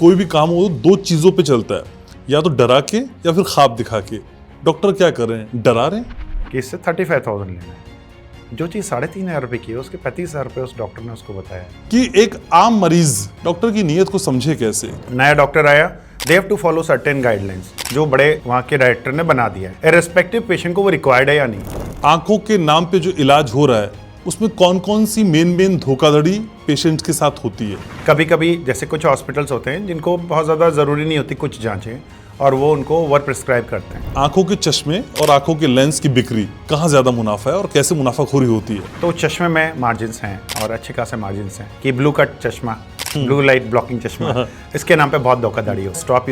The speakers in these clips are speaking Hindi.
कोई भी काम हो दो चीजों पे चलता है, या तो डरा के या फिर ख्वाब दिखा के। डॉक्टर क्या कर रहे हैं, डरा रहे हैं कि इससे 35,000 लेना है। जो चीज़ 3,500 रुपये की है उसके 35,000 रुपये उस डॉक्टर ने उसको बताया कि एक आम मरीज डॉक्टर की नीयत को समझे कैसे। नया डॉक्टर आया, they have to follow certain guidelines जो बड़े वहाँ के डायरेक्टर ने बना दिया है, इर्रेस्पेक्टिव पेशेंट को वो रिक्वायर्ड है या नहीं। आंखों के नाम पे जो इलाज हो रहा है उसमें कौन कौन सी मेन धोखाधड़ी पेशेंट्स के साथ होती है। कभी कभी जैसे कुछ हॉस्पिटल्स होते हैं जिनको बहुत ज़्यादा ज़रूरी नहीं होती कुछ जांचें, और वो उनको ओवर प्रिस्क्राइब करते हैं। आंखों के चश्मे और आंखों के लेंस की बिक्री कहाँ ज्यादा मुनाफा है और कैसे मुनाफाखोरी होती है। तो चश्मे में मार्जिन्स हैं और अच्छे खासे मार्जिन्स हैं कि ब्लू कट चश्मा, ब्लू लाइट ब्लॉकिंग चश्मा, इसके नाम पे बहुत धोखाधड़ी हो। Stop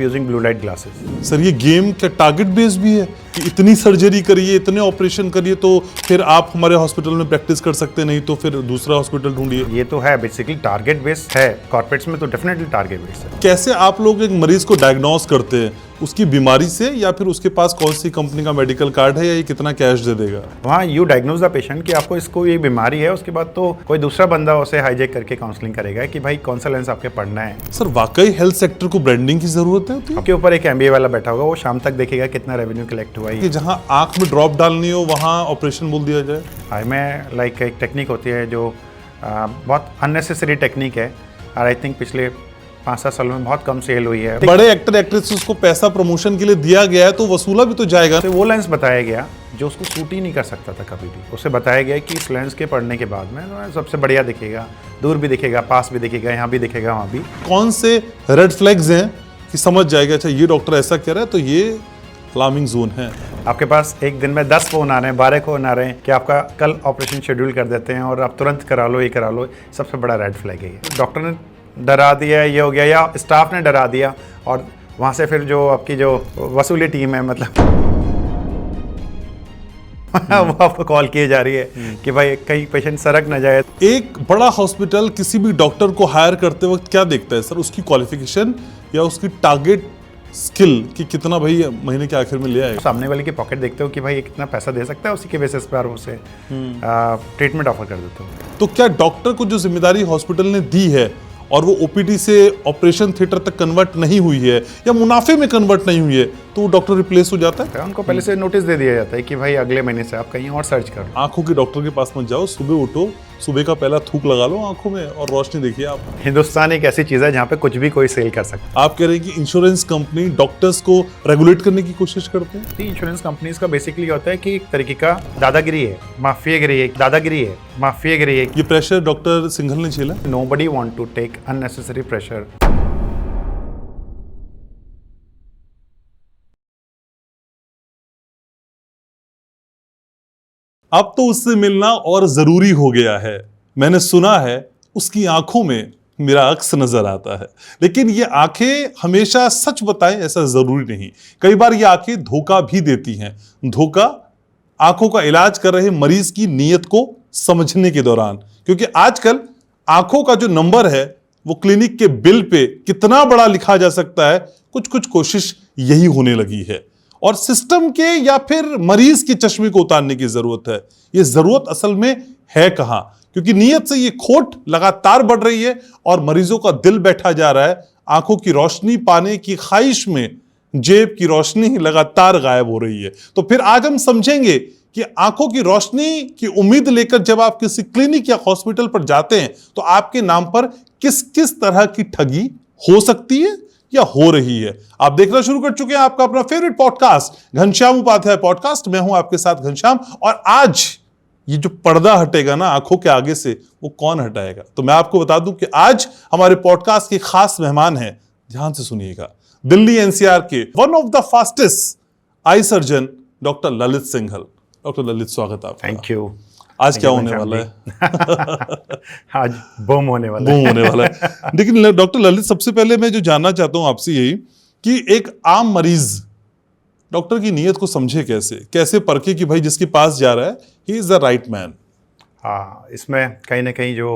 using blue light glasses. Sir ये गेम क्या टारगेट बेस भी है कि इतनी सर्जरी करिए, इतने ऑपरेशन करिए तो फिर आप हमारे हॉस्पिटल में प्रैक्टिस कर सकते, नहीं तो फिर दूसरा हॉस्पिटल ढूंढिए। ये तो है बेसिकली टारगेट बेस्ड है, कॉर्पोरेट्स में तो डेफिनेटली टारगेट बेस्ड है। कैसे आप लोग एक मरीज को डायग्नोस करते हैं, उसकी बीमारी से, या फिर उसके पास कौन सी कंपनी का मेडिकल कार्ड है या ये कितना कैश दे देगा। वहाँ यू डायग्नोज द पेशेंट कि आपको इसको ये बीमारी है, उसके बाद तो कोई दूसरा बंदा उसे हाईजेक करके काउंसलिंग करेगा कि भाई कौन सा लेंस आपके पढ़ना है। सर वाकई हेल्थ सेक्टर को ब्रांडिंग की जरूरत है। आपके ऊपर एक MBA वाला बैठा होगा, वो शाम तक देखेगा कितना रेवेन्यू कलेक्ट हुआ है। कि जहां आंख में ड्रॉप डालनी हो वहां ऑपरेशन बोल दिया जाए। आई में लाइक एक टेक्निक होती है जो बहुत अननेसेसरी टेक्निक है, और आई थिंक पिछले 5-7 सालों में बहुत कम सेल हुई है। बड़े एक्टर एक्ट्रेसेस को पैसा प्रमोशन के लिए दिया गया है तो वसूला भी तो जाएगा। तो वो लेंस बताया गया जो उसको सूट ही नहीं कर सकता था कभी भी। उसे बताया गया कि इस लेंस के पढ़ने के बाद में सबसे बढ़िया दिखेगा, दूर भी दिखेगा, पास भी दिखेगा, यहाँ भी दिखेगा, वहाँ भी। कौन से रेड फ्लैग्स हैं कि समझ जाएगा अच्छा ये डॉक्टर ऐसा कह रहा है तो ये अलार्मिंग जोन है। आपके पास एक दिन में 10 फोन आ रहे हैं, 12 फोन आ रहे हैं कि आपका कल ऑपरेशन शेड्यूल कर देते हैं और आप तुरंत करा लो, ये करा लो। सबसे बड़ा रेड फ्लैग है ये। डॉक्टर ने डरा दिया, ये हो गया, या स्टाफ ने डरा दिया, और वहाँ से फिर जो आपकी जो वसूली टीम है मतलब वो आपको कॉल किए जा रही है कि भाई कहीं पेशेंट सरक ना जाए। एक बड़ा हॉस्पिटल किसी भी डॉक्टर को हायर करते वक्त क्या देखता है सर, उसकी क्वालिफिकेशन या उसकी टारगेट स्किल कि कितना भाई महीने के आखिर में ले आएगा। सामने वाले की पॉकेट देखते हो कि भाई ये कितना पैसा दे सकता है, उसी के बेसिस पर उसे ट्रीटमेंट ऑफर कर देते हो। तो क्या डॉक्टर को जो जिम्मेदारी हॉस्पिटल ने दी है और वो ओपीडी से ऑपरेशन थिएटर तक कन्वर्ट नहीं हुई है या मुनाफे में कन्वर्ट नहीं हुई है तो वो डॉक्टर रिप्लेस हो जाता है। उनको पहले से नोटिस दे दिया जाता है कि भाई अगले महीने से आप कहीं और सर्च करो। आंखों के डॉक्टर के पास मत जाओ, सुबह उठो, सुबह का पहला थूक लगा लो आंखों में और रोशनी देखिए आप। हिंदुस्तान एक ऐसी चीज है जहाँ पे कुछ भी कोई सेल कर सकता है। आप कह रहे हैं कि इंश्योरेंस कंपनी डॉक्टर्स को रेगुलेट करने की कोशिश करते हैं। इंश्योरेंस कंपनीज का बेसिकली होता है कि एक तरीके का दादागिरी है, माफियागिरी है, दादागिरी है, माफियागिरी है। ये प्रेशर डॉक्टर सिंघल ने झेला। Nobody want to take unnecessary pressure. अब तो उससे मिलना और जरूरी हो गया है। मैंने सुना है उसकी आंखों में मेरा अक्स नजर आता है, लेकिन ये आंखें हमेशा सच बताएं ऐसा जरूरी नहीं। कई बार ये आंखें धोखा भी देती हैं। धोखा आंखों का इलाज कर रहे मरीज की नीयत को समझने के दौरान, क्योंकि आजकल आंखों का जो नंबर है वो क्लिनिक के बिल पे कितना बड़ा लिखा जा सकता है, कुछ कोशिश यही होने लगी है। और सिस्टम के या फिर मरीज के चश्मे को उतारने की जरूरत है। ये जरूरत असल में है कहां, क्योंकि नीयत से ये खोट लगातार बढ़ रही है और मरीजों का दिल बैठा जा रहा है। आंखों की रोशनी पाने की ख्वाहिश में जेब की रोशनी लगातार गायब हो रही है। तो फिर आज हम समझेंगे कि आंखों की रोशनी की उम्मीद लेकर जब आप किसी क्लिनिक या हॉस्पिटल पर जाते हैं तो आपके नाम पर किस किस तरह की ठगी हो सकती है या हो रही है। आप देखना शुरू कर चुके हैं आपका अपना favourite podcast Ghanshyam Upadhyay podcast. मैं हूं आपके साथ घनश्याम, और आज ये जो पर्दा हटेगा ना आंखों के आगे से, वो कौन हटाएगा? तो मैं आपको बता दूं कि आज हमारे पॉडकास्ट के खास मेहमान हैं। ध्यान से सुनिएगा, दिल्ली NCR के one of the fastest eye surgeon doctor Lalit Singhal. Doctor Lalit, स्वागत आपका। Thank you. आज क्या होने वाला है? आज बूम होने वाला है। लेकिन डॉक्टर ललित, सबसे पहले मैं जो जानना चाहता हूं आपसे यही कि एक आम मरीज डॉक्टर की नीयत को समझे कैसे परखे कि भाई जिसके पास जा रहा है he is the right man. हाँ, इसमें कहीं ना कहीं जो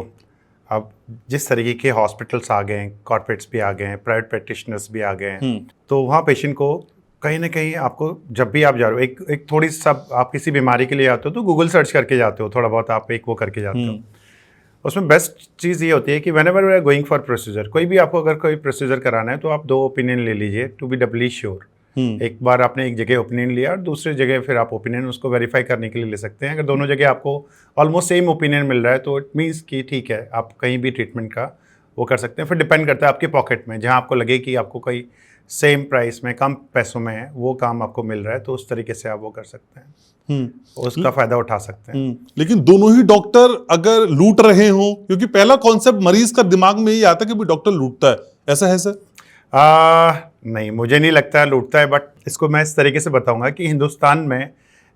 अब जिस तरीके के हॉस्पिटल्स आ गए हैं, कॉर्पोरेट्स भी आ गए हैं, प्राइवेट प्रैक्टिशनर्स भी आ गए हैं, तो वहाँ पेशेंट को कहीं ना कहीं आपको जब भी आप जा रहे हो एक थोड़ी सा आप किसी बीमारी के लिए आते हो तो गूगल सर्च करके जाते हो, थोड़ा बहुत आप एक वो करके जाते हो। उसमें बेस्ट चीज़ ये होती है कि whenever we are going for procedure, कोई भी आपको अगर कोई प्रोसीजर कराना है तो आप 2 ओपिनियन ले लीजिए टू बी डबली श्योर। एक बार आपने एक जगह ओपिनियन लिया और दूसरी जगह फिर आप ओपिनियन उसको वेरीफाई करने के लिए ले सकते हैं। अगर दोनों जगह आपको ऑलमोस्ट सेम ओपिनियन मिल रहा है तो इट मीन्स कि ठीक है, आप कहीं भी ट्रीटमेंट का वो कर सकते हैं। फिर डिपेंड करता है आपके पॉकेट में, जहाँ आपको लगे कि आपको कोई सेम प्राइस में कम पैसों में है वो काम आपको मिल रहा है तो उस तरीके से आप वो कर सकते हैं, उसका फायदा उठा सकते हैं। लेकिन दोनों ही डॉक्टर अगर लूट रहे हों, क्योंकि पहला कॉन्सेप्ट मरीज का दिमाग में यही आता है कि भाई डॉक्टर लूटता है, ऐसा है सर? नहीं, मुझे नहीं लगता है लूटता है, बट इसको मैं इस तरीके से बताऊंगा कि हिंदुस्तान में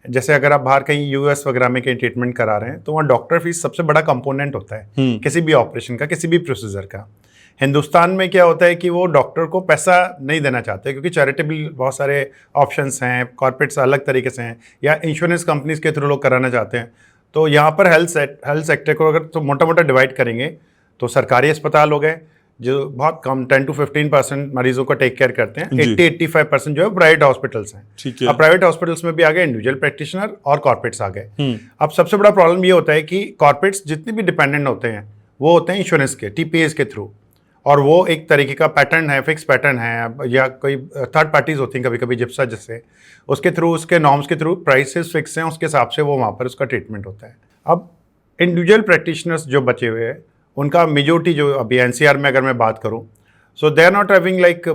जैसे अगर आप बाहर कहीं यूएस वगैरह में कहीं ट्रीटमेंट करा रहे हैं तो वहाँ डॉक्टर फीस सबसे बड़ा कंपोनेंट होता है किसी भी ऑपरेशन का, किसी भी प्रोसीजर का। हिंदुस्तान में क्या होता है कि वो डॉक्टर को पैसा नहीं देना चाहते क्योंकि चैरिटेबल बहुत सारे ऑप्शंस हैं, कॉर्पोरेट्स अलग तरीके से हैं, या इंश्योरेंस कंपनीज के थ्रू लोग कराना चाहते हैं। तो यहाँ पर हेल्थ सेक्टर को अगर तो मोटा मोटा डिवाइड करेंगे तो सरकारी अस्पताल हो गए जो बहुत कम 10 to 15% मरीजों को टेक केयर करते हैं, 80-85% जो है प्राइवेट हॉस्पिटल्स हैं। ठीक है। अब प्राइवेट हॉस्पिटल्स में भी आ गए इंडिविजुअल प्रैक्टिशनर और कॉर्पोरेट्स आ गए। अब सबसे बड़ा प्रॉब्लम ये होता है कि कॉर्पोरेट्स जितने भी डिपेंडेंट होते हैं वो होते हैं इंश्योरेंस के, टीपीएस के थ्रू, और वो एक तरीके का पैटर्न है, फिक्स पैटर्न है, या कोई थर्ड पार्टीज होती हैं कभी कभी जिप्सा जैसे, उसके थ्रू, उसके नॉर्म्स के थ्रू प्राइसेस फिक्स हैं, उसके हिसाब से वो वहाँ पर उसका ट्रीटमेंट होता है। अब इंडिविजुअल प्रैक्टिशनर्स जो बचे हुए हैं उनका मेजोरिटी जो अभी एनसीआर में अगर मैं बात करूं, so they are not having like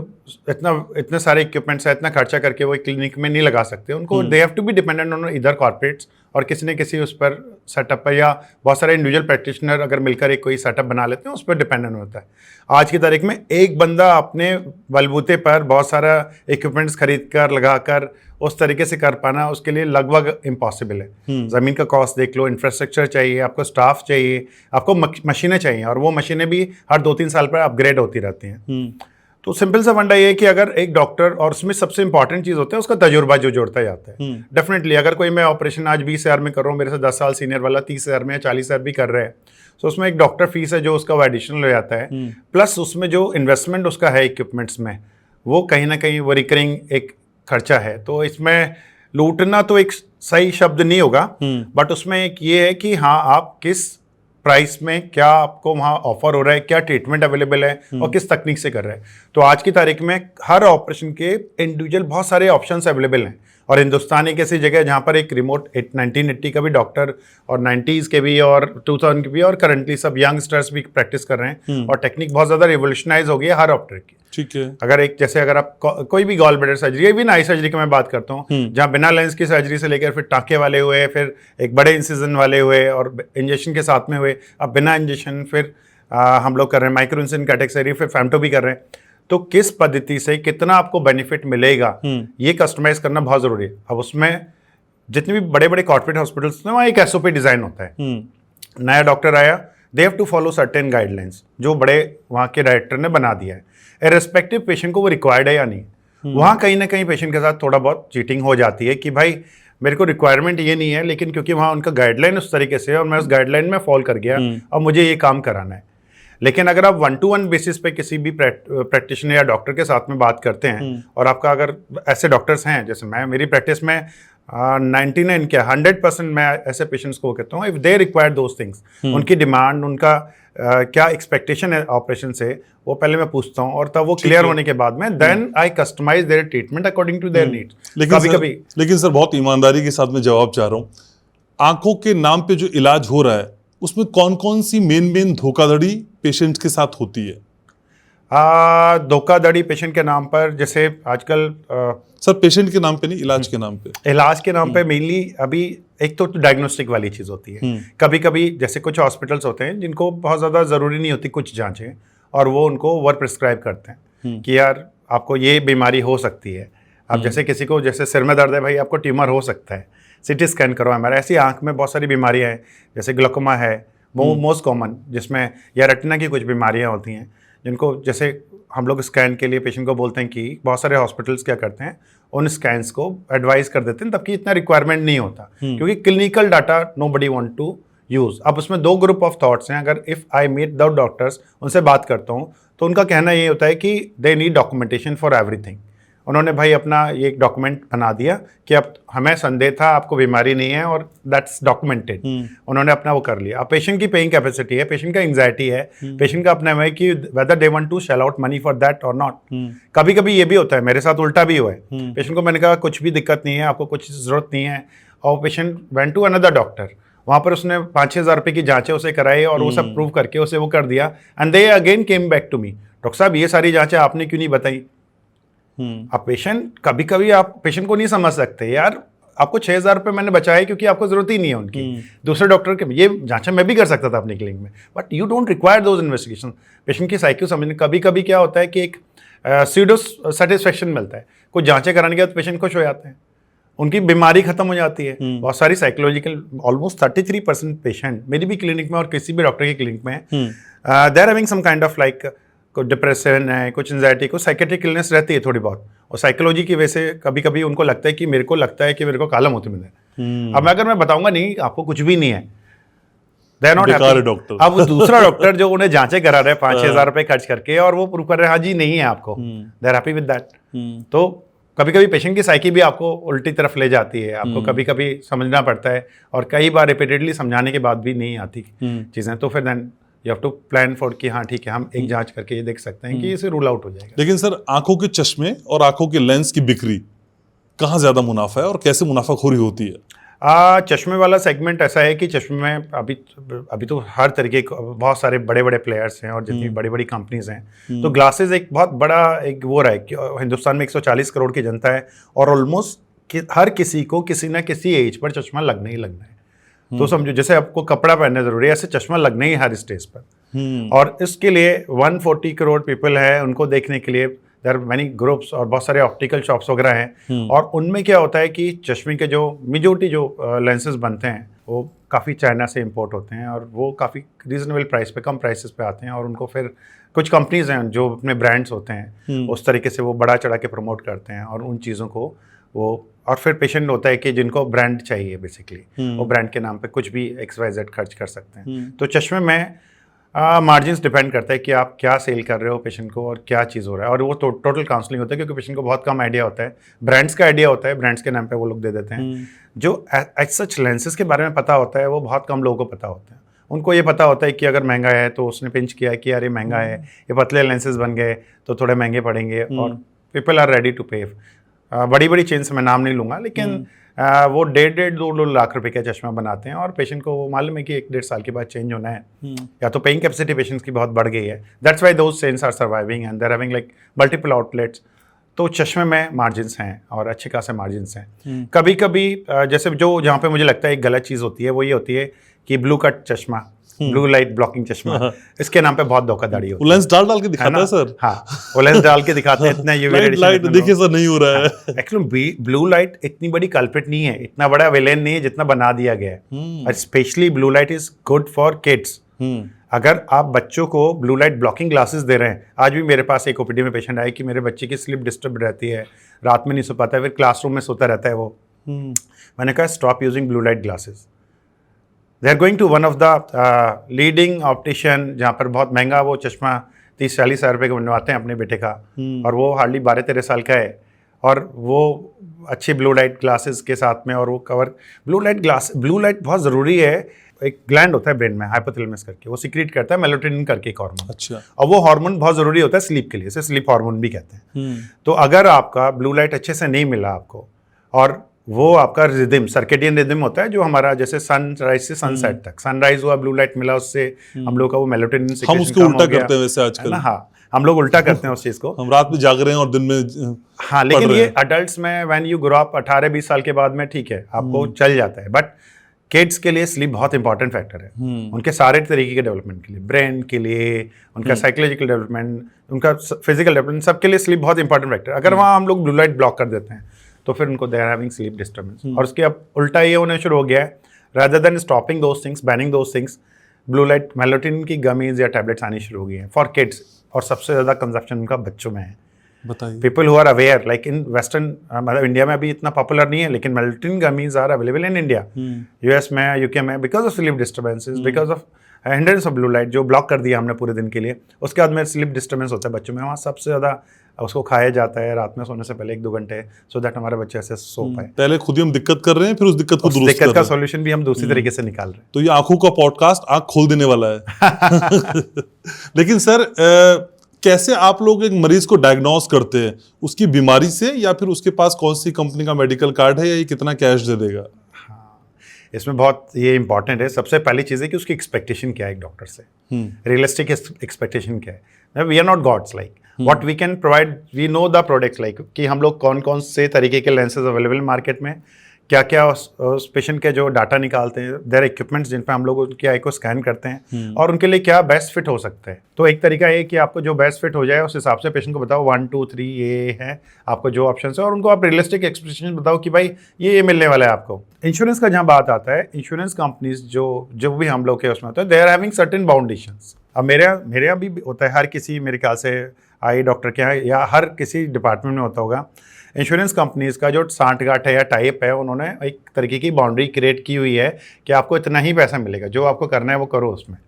इतने सारे इक्विपमेंट्स है, इतना खर्चा करके वो क्लिनिक में नहीं लगा सकते। उनको they have to be dependent on इधर कॉर्पोरेट्स और किसी न किसी उस पर सेटअप पर, या बहुत सारे इंडिविजुअल प्रैक्टिशनर अगर मिलकर एक कोई सेटअप बना लेते हैं उस पर डिपेंडेंट होता है। आज की तारीख में एक बंदा अपने बलबूते पर बहुत सारा इक्विपमेंट्स खरीद कर लगा कर उस तरीके से कर पाना उसके लिए लगभग इम्पॉसिबल है। ज़मीन का कॉस्ट देख लो, इंफ्रास्ट्रक्चर चाहिए, आपको स्टाफ चाहिए, आपको मशीनें चाहिए, और वो मशीनें भी हर 2-3 साल पर अपग्रेड होती रहती हैं। तो सिंपल सा फंडा ये है कि अगर एक डॉक्टर, और उसमें सबसे इंपॉर्टेंट चीज़ होता है उसका तजुर्बा जो जोड़ता जाता है। डेफिनेटली अगर कोई मैं ऑपरेशन आज 20,000 में कर रहा हूँ, मेरे से 10 साल सीनियर वाला 30,000 में या 40,000 भी कर रहे हैं, तो उसमें एक डॉक्टर फीस है जो उसका वो एडिशनल हो जाता है, प्लस उसमें जो इन्वेस्टमेंट उसका है इक्विपमेंट्स में, वो कहीं ना कहीं वो रिकरिंग एक खर्चा है। तो इसमें लूटना तो एक सही शब्द नहीं होगा, बट उसमें एक ये है कि हाँ, आप किस प्राइस में क्या आपको वहाँ ऑफर हो रहा है, क्या ट्रीटमेंट अवेलेबल है और किस तकनीक से कर रहे हैं। तो आज की तारीख में हर ऑपरेशन के इंडिविजुअल बहुत सारे ऑप्शंस अवेलेबल हैं, और हिंदुस्तान एक ऐसी जगह है जहाँ पर एक रिमोट 1980 का भी डॉक्टर, और 90s के भी, और 2000 के भी, और करंटली सब यंगस्टर्स भी प्रैक्टिस कर रहे हैं, और टेक्निक बहुत ज़्यादा रिवोल्यूशनाइज हो गई है हर ऑपरेटर की। ठीक है। अगर एक जैसे अगर आप कोई भी गॉल ब्लैडर सर्जरी, ये भी ना आई सर्जरी की मैं बात करता हूँ, जहाँ बिना लेंस की सर्जरी से लेकर फिर टाँके वाले हुए, फिर एक बड़े इंसिजन वाले हुए, और इंजेक्शन के साथ में हुए, अब बिना इंजेक्शन फिर हम लोग कर रहे हैं माइक्रो इंसिजन कैटेगरी, फिर फैम्टो भी कर रहे हैं। तो किस पद्धति से कितना आपको बेनिफिट मिलेगा ये कस्टमाइज करना बहुत जरूरी है। अब उसमें जितने भी बड़े बड़े कॉर्पोरेट हॉस्पिटल्स में वहाँ एक एसओपी डिजाइन होता है, नया डॉक्टर आया, they have to follow certain guidelines जो बड़े वहाँ के डायरेक्टर ने बना दिया है, इर्रेस्पेक्टिव पेशेंट को वो रिक्वायर्ड है या नहीं। वहाँ कहीं ना कहीं पेशेंट के साथ थोड़ा बहुत चीटिंग हो जाती है कि भाई मेरे को रिक्वायरमेंट ये नहीं है, लेकिन क्योंकि वहाँ उनका गाइडलाइन उस तरीके से है और मैं उस गाइडलाइन में फॉलो कर गया और मुझे ये काम कराना है। लेकिन अगर आप 1-to-1 बेसिस पे किसी भी प्रैक्टिशनर या डॉक्टर के साथ में बात करते हैं, और आपका अगर ऐसे डॉक्टर्स हैं, जैसे मैं, मेरी प्रैक्टिस में 99 क्या 100% मैं ऐसे पेशेंट्स को कहता हूँ, if they require those things, उनकी डिमांड, उनका क्या एक्सपेक्टेशन है ऑपरेशन से, वो पहले मैं पूछता हूँ, और तब वो क्लियर होने के बाद में then I customise their treatment according to their needs. लेकिन सर बहुत ईमानदारी के साथ में जवाब चाह रहा हूँ, आंखों के नाम पे जो इलाज हो रहा है उसमें कौन कौन सी मेन धोखाधड़ी पेशेंट के साथ होती है? धोखाधड़ी पेशेंट के नाम पर, जैसे आजकल सर पेशेंट के नाम पे नहीं, इलाज के नाम पे। इलाज के नाम पे मेनली अभी एक तो डायग्नोस्टिक वाली चीज़ होती है। कभी कभी जैसे कुछ हॉस्पिटल्स होते हैं जिनको बहुत ज़्यादा ज़रूरी नहीं होती कुछ जांचें, और वो उनको ओवर प्रिस्क्राइब करते हैं कि यार आपको ये बीमारी हो सकती है। अब जैसे किसी को जैसे सिर में दर्द है, भाई आपको ट्यूमर हो सकता है, सिटी स्कैन करो हमारा। ऐसी आंख में बहुत सारी बीमारियां हैं, जैसे ग्लोकोमा है वो मोस्ट कॉमन, जिसमें या रेटिना की कुछ बीमारियां होती हैं जिनको जैसे हम लोग स्कैन के लिए पेशेंट को बोलते हैं कि बहुत सारे हॉस्पिटल्स क्या करते हैं, उन स्कैन्स को एडवाइस कर देते हैं, तबकि इतना रिक्वायरमेंट नहीं होता क्योंकि clinical data nobody want to use. अब उसमें 2 ग्रुप ऑफ थॉट्स हैं। अगर if I meet the doctors, उनसे बात करता हूँ, तो उनका कहना ये होता है कि they need documentation for everything. उन्होंने भाई अपना ये एक डॉक्यूमेंट बना दिया कि अब हमें संदेह था आपको बीमारी नहीं है और दैट्स डॉक्यूमेंटेड। उन्होंने अपना वो कर लिया। अब पेशेंट की पेइंग कैपेसिटी है, पेशेंट का एंग्जाइटी है, पेशेंट का अपना है कि whether they want to shell out money for that और नॉट। कभी कभी ये भी होता है, मेरे साथ उल्टा भी हुआ है। पेशेंट को मैंने कहा कुछ भी दिक्कत नहीं है, आपको कुछ जरूरत नहीं है, और patient went to another doctor, वहाँ पर उसने 5-6 हज़ार रुपये की जांचें उसे कराई और वो सब प्रूव करके उसे वो कर दिया, and they again came back to me, doctor साहब ये सारी जांचें आपने क्यों नहीं बताई। अब पेशेंट, कभी कभी आप पेशेंट को नहीं समझ सकते, यार आपको 6,000 रुपये मैंने बचाए क्योंकि आपको जरूरत ही नहीं है उनकी, दूसरे डॉक्टर के ये जांचें मैं भी कर सकता था अपनी क्लिनिक में, but you don't require those investigation. Patient की साइकिल समझने, कभी कभी क्या होता है कि एक सीडो सेटिस्फेक्शन मिलता है, कुछ जांचें कराने के बाद पेशेंट खुश हो जाते हैं, उनकी बीमारी खत्म हो जाती है। बहुत सारी साइकोलॉजिकल, ऑलमोस्ट 33% पेशेंट मेरी भी क्लिनिक में और किसी भी डॉक्टर की क्लिनिक में they are having some kind of like कुछ डिप्रेशन है, कुछ एंजाइटी, कुछ साइकेट्रिक इलनेस रहती है थोड़ी बहुत, और साइकोलॉजी की वजह से कभी कभी उनको लगता है कि मेरे को काला मोती मिला है। अब अगर मैं बताऊंगा नहीं आपको कुछ भी नहीं है, दे आर नॉट हैप्पी। अब वो दूसरा डॉक्टर जो उन्हें जांचें करा रहे हैं 5-6 हज़ार रुपये खर्च करके और वो प्रूव कर रहे हैं हाँ जी नहीं है आपको, they are happy with that. तो कभी कभी पेशेंट की साइकी भी आपको उल्टी तरफ ले जाती है, आपको कभी कभी समझना पड़ता है, और कई बार रिपीटेडली समझाने के बाद भी नहीं आती चीज़ें, तो फिर then you have to plan for कि हाँ ठीक है हम एक जांच करके ये देख सकते हैं कि इसे रूल आउट हो जाएगा। लेकिन सर आंखों के चश्मे और आंखों के लेंस की बिक्री कहाँ ज्यादा मुनाफा है और कैसे मुनाफाखोरी होती है? चश्मे वाला सेगमेंट ऐसा है कि चश्मे में अभी तो हर तरीके बहुत सारे बड़े बड़े प्लेयर्स हैं और जितनी बड़ी बड़ी कंपनीज हैं, तो ग्लासेस एक बहुत बड़ा एक वो रहा है कि हिंदुस्तान में 140 करोड़ की जनता है और ऑलमोस्ट हर किसी को किसी ना किसी एज पर चश्मा लगना ही लगना है। तो समझो जैसे आपको कपड़ा पहनना जरूरी है, ऐसे चश्मा लगना ही हर स्टेज पर। और इसके लिए 140 करोड़ पीपल है, उनको देखने के लिए देयर आर मेनी ग्रुप्स और बहुत सारे ऑप्टिकल शॉप्स वगैरह हैं, और उनमें क्या होता है कि चश्मे के जो मेजॉरिटी जो लेंसेज बनते हैं वो काफ़ी चाइना से इंपोर्ट होते हैं और वो काफ़ी रीजनेबल प्राइस पे, कम प्राइसेस पे आते हैं, और उनको फिर कुछ कंपनीज हैं जो अपने ब्रांड्स होते हैं उस तरीके से वो बढ़ा चढ़ा के प्रमोट करते हैं और उन चीज़ों को वो, और फिर पेशेंट होता है कि जिनको ब्रांड चाहिए बेसिकली वो ब्रांड के नाम पे कुछ भी XYZ खर्च कर सकते हैं। तो चश्मे में मार्जिन्स डिपेंड करता है कि आप क्या सेल कर रहे हो पेशेंट को और क्या चीज़ हो रहा है, और वो टोटल काउंसलिंग होता है क्योंकि पेशेंट को बहुत कम आइडिया होता है, ब्रांड्स का आइडिया होता है, ब्रांड्स के नाम पे वो लोग दे देते हैं। जो एज सच लेंसेज के बारे में पता होता है वो बहुत कम लोगों को पता होता है। उनको ये पता होता है कि अगर महंगा है तो उसने पिंच किया कि यार ये महंगा है, ये पतले लेंसेज बन गए तो थोड़े महंगे पड़ेंगे, और पीपल आर रेडी टू पे। बड़ी बड़ी चेन से मैं नाम नहीं लूँगा, लेकिन वो 1.5-2 लाख रुपए का चश्मा बनाते हैं और पेशेंट को वो मालूम है कि 1-1.5 साल के बाद चेंज होना है, या तो पेइंग कैपेसिटी पेशेंट्स की बहुत बढ़ गई है, that's why those chains are surviving and they are having like multiple outlets. तो चश्मे में मार्जिन्स हैं और अच्छे खासे मार्जिन्स हैं। कभी कभी जैसे जो जहाँ पे मुझे लगता है एक गलत चीज़ होती है वो ये होती है कि ब्लू कट चश्मा, ब्लू लाइट ब्लॉकिंग चश्मा, इसके नाम पे बहुत धोखाधड़ी होती है। लेंस डाल के दिखाता है सर। हाँ, वो लेंस डाल के दिखाते हैं, इतना यूवी रेडिएशन लाइट देखिए सर नहीं हो रहा है। एक्चुअली ब्लू लाइट इतनी बड़ी कल्प्रिट नहीं है, इतना बड़ा विलेन नहीं है जितना बना दिया गया है। Specially blue light is good for kids. अगर आप बच्चों को ब्लू लाइट ब्लॉकिंग ग्लासेस दे रहे हैं, आज भी मेरे पास एक ओपीडी में पेशेंट आया कि मेरे बच्चे की स्लीप डिस्टर्ब रहती है, रात में नहीं सो पाता है, फिर क्लासरूम में सोता रहता है वो। मैंने कहा stop using blue light glasses. They are going to one of the leading optician जहाँ पर बहुत महंगा वो चश्मा 30-40 हज़ार रुपये का बनवाते हैं अपने बेटे का, और वो हार्डली 12-13 साल का है, और वो अच्छी ब्लू लाइट ग्लासेस के साथ में, और वो कवर ब्लू लाइट बहुत ज़रूरी है। एक ग्लैंड होता है ब्रेन में हाइपोथैलेमस करके, वो सीक्रेट करता है मेलाटोनिन करके एक हार्मोन। अच्छा। और वो हार्मोन बहुत ज़रूरी होता है स्लीप के लिए, इसे स्लीप हार्मोन भी कहते हैं। तो अगर आपका ब्लू लाइट अच्छे से नहीं मिला आपको, और वो आपका रिदम सर्केडियन रिदम होता है जो हमारा जैसे सनराइज से सनसेट तक, सनराइज हुआ ब्लू लाइट मिला, उससे हम लोग का वो मेलाटोनिन सीक्रेशन हम उसको उल्टा करते हैं वैसे आजकल। हाँ, हम लोग उल्टा करते हैं उस चीज़ को। हम रात में जाग रहे हैं और दिन में हाँ, लेकिन ये अडल्ट्स में व्हेन यू ग्रो अप 18-20 साल के बाद में ठीक है आपको चल जाता है, बट किड्स के लिए स्लीप बहुत इंपॉर्टेंट फैक्टर है। उनके सारे तरीके के डेवलपमेंट के लिए, ब्रेन के लिए, उनका साइकोलॉजिकल डेवलपमेंट, उनका फिजिकल डेवलपमेंट, सबके लिए स्लीप बहुत इंपॉर्टेंट फैक्टर। अगर वहाँ हम लोग ब्लू लाइट ब्लॉक कर देते हैं तो फिर उनको they are having sleep disturbance. और उसके अब उल्टा ये होना शुरू हो गया है, rather than stopping those things, banning those things, blue light melatonin की गमीज या टैबलेट्स आनी शुरू हो गई हैं फॉर किड्स, और सबसे ज़्यादा कंजप्शन उनका बच्चों में है। बताइए। People who are aware, like in western, मतलब इंडिया में अभी इतना पॉपुलर नहीं है, लेकिन melatonin gummies are available in India, US में, UK में, because of sleep disturbances, because of hindrance of blue light जो ब्लॉक कर दिया हमने पूरे दिन के लिए। उसके बाद में स्लीप डिस्टर्बेंस होता है बच्चों में, वहाँ सबसे ज़्यादा उसको खाया जाता है रात में सोने से पहले 1-2 घंटे, सो दैट हमारे बच्चे ऐसे सो पाए। पहले खुद ही हम दिक्कत कर रहे हैं, फिर उस दिक्कत को दुरुस्त कर दिक्कत रहे का हैं। सॉल्यूशन भी हम दूसरी तरीके से निकाल रहे हैं। तो ये आंखों का पॉडकास्ट आंख खोल देने वाला है। लेकिन सर कैसे आप लोग एक मरीज को डायग्नोस करते हैं, उसकी बीमारी से, या फिर उसके पास कौन सी कंपनी का मेडिकल कार्ड है, या ये कितना कैश दे देगा? इसमें बहुत ये इंपॉर्टेंट है। सबसे पहली चीज़ है कि उसकी एक्सपेक्टेशन क्या है एक डॉक्टर से, रियलिस्टिक एक्सपेक्टेशन क्या है। We are not gods, like what we can provide, we know the products, like कि हम लोग कौन कौन से तरीके के लेंसेज अवेलेबल मार्केट में, क्या क्या उस पेशेंट के जो डाटा निकालते हैं, देयर इक्विपमेंट्स जिन पे हम लोग उनकी आई को स्कैन करते हैं, और उनके लिए क्या बेस्ट फिट हो सकता है। तो एक तरीका है कि आपको जो बेस्ट फिट हो जाए उस हिसाब से पेशेंट को बताओ 1 2 3 ये है आपको जो ऑप्शन है, और उनको आप रियलिस्टिक एक्सपेक्टेशन बताओ कि भाई ये मिलने वाला है आपको। इंश्योरेंस का जहाँ बात आता है, इंश्योरेंस कंपनीज जो भी हम लोग के उसमें होता है, they are having certain boundations. अब मेरे यहाँ भी होता है, हर किसी मेरे ख्याल से आई डॉक्टर के यहाँ या हर किसी डिपार्टमेंट में होता होगा। इंश्योरेंस कंपनीज का जो सांठगांठ है या टाइप है, उन्होंने एक तरीके की बाउंड्री क्रिएट की हुई है कि आपको इतना ही पैसा मिलेगा, जो आपको करना है वो करो उसमें।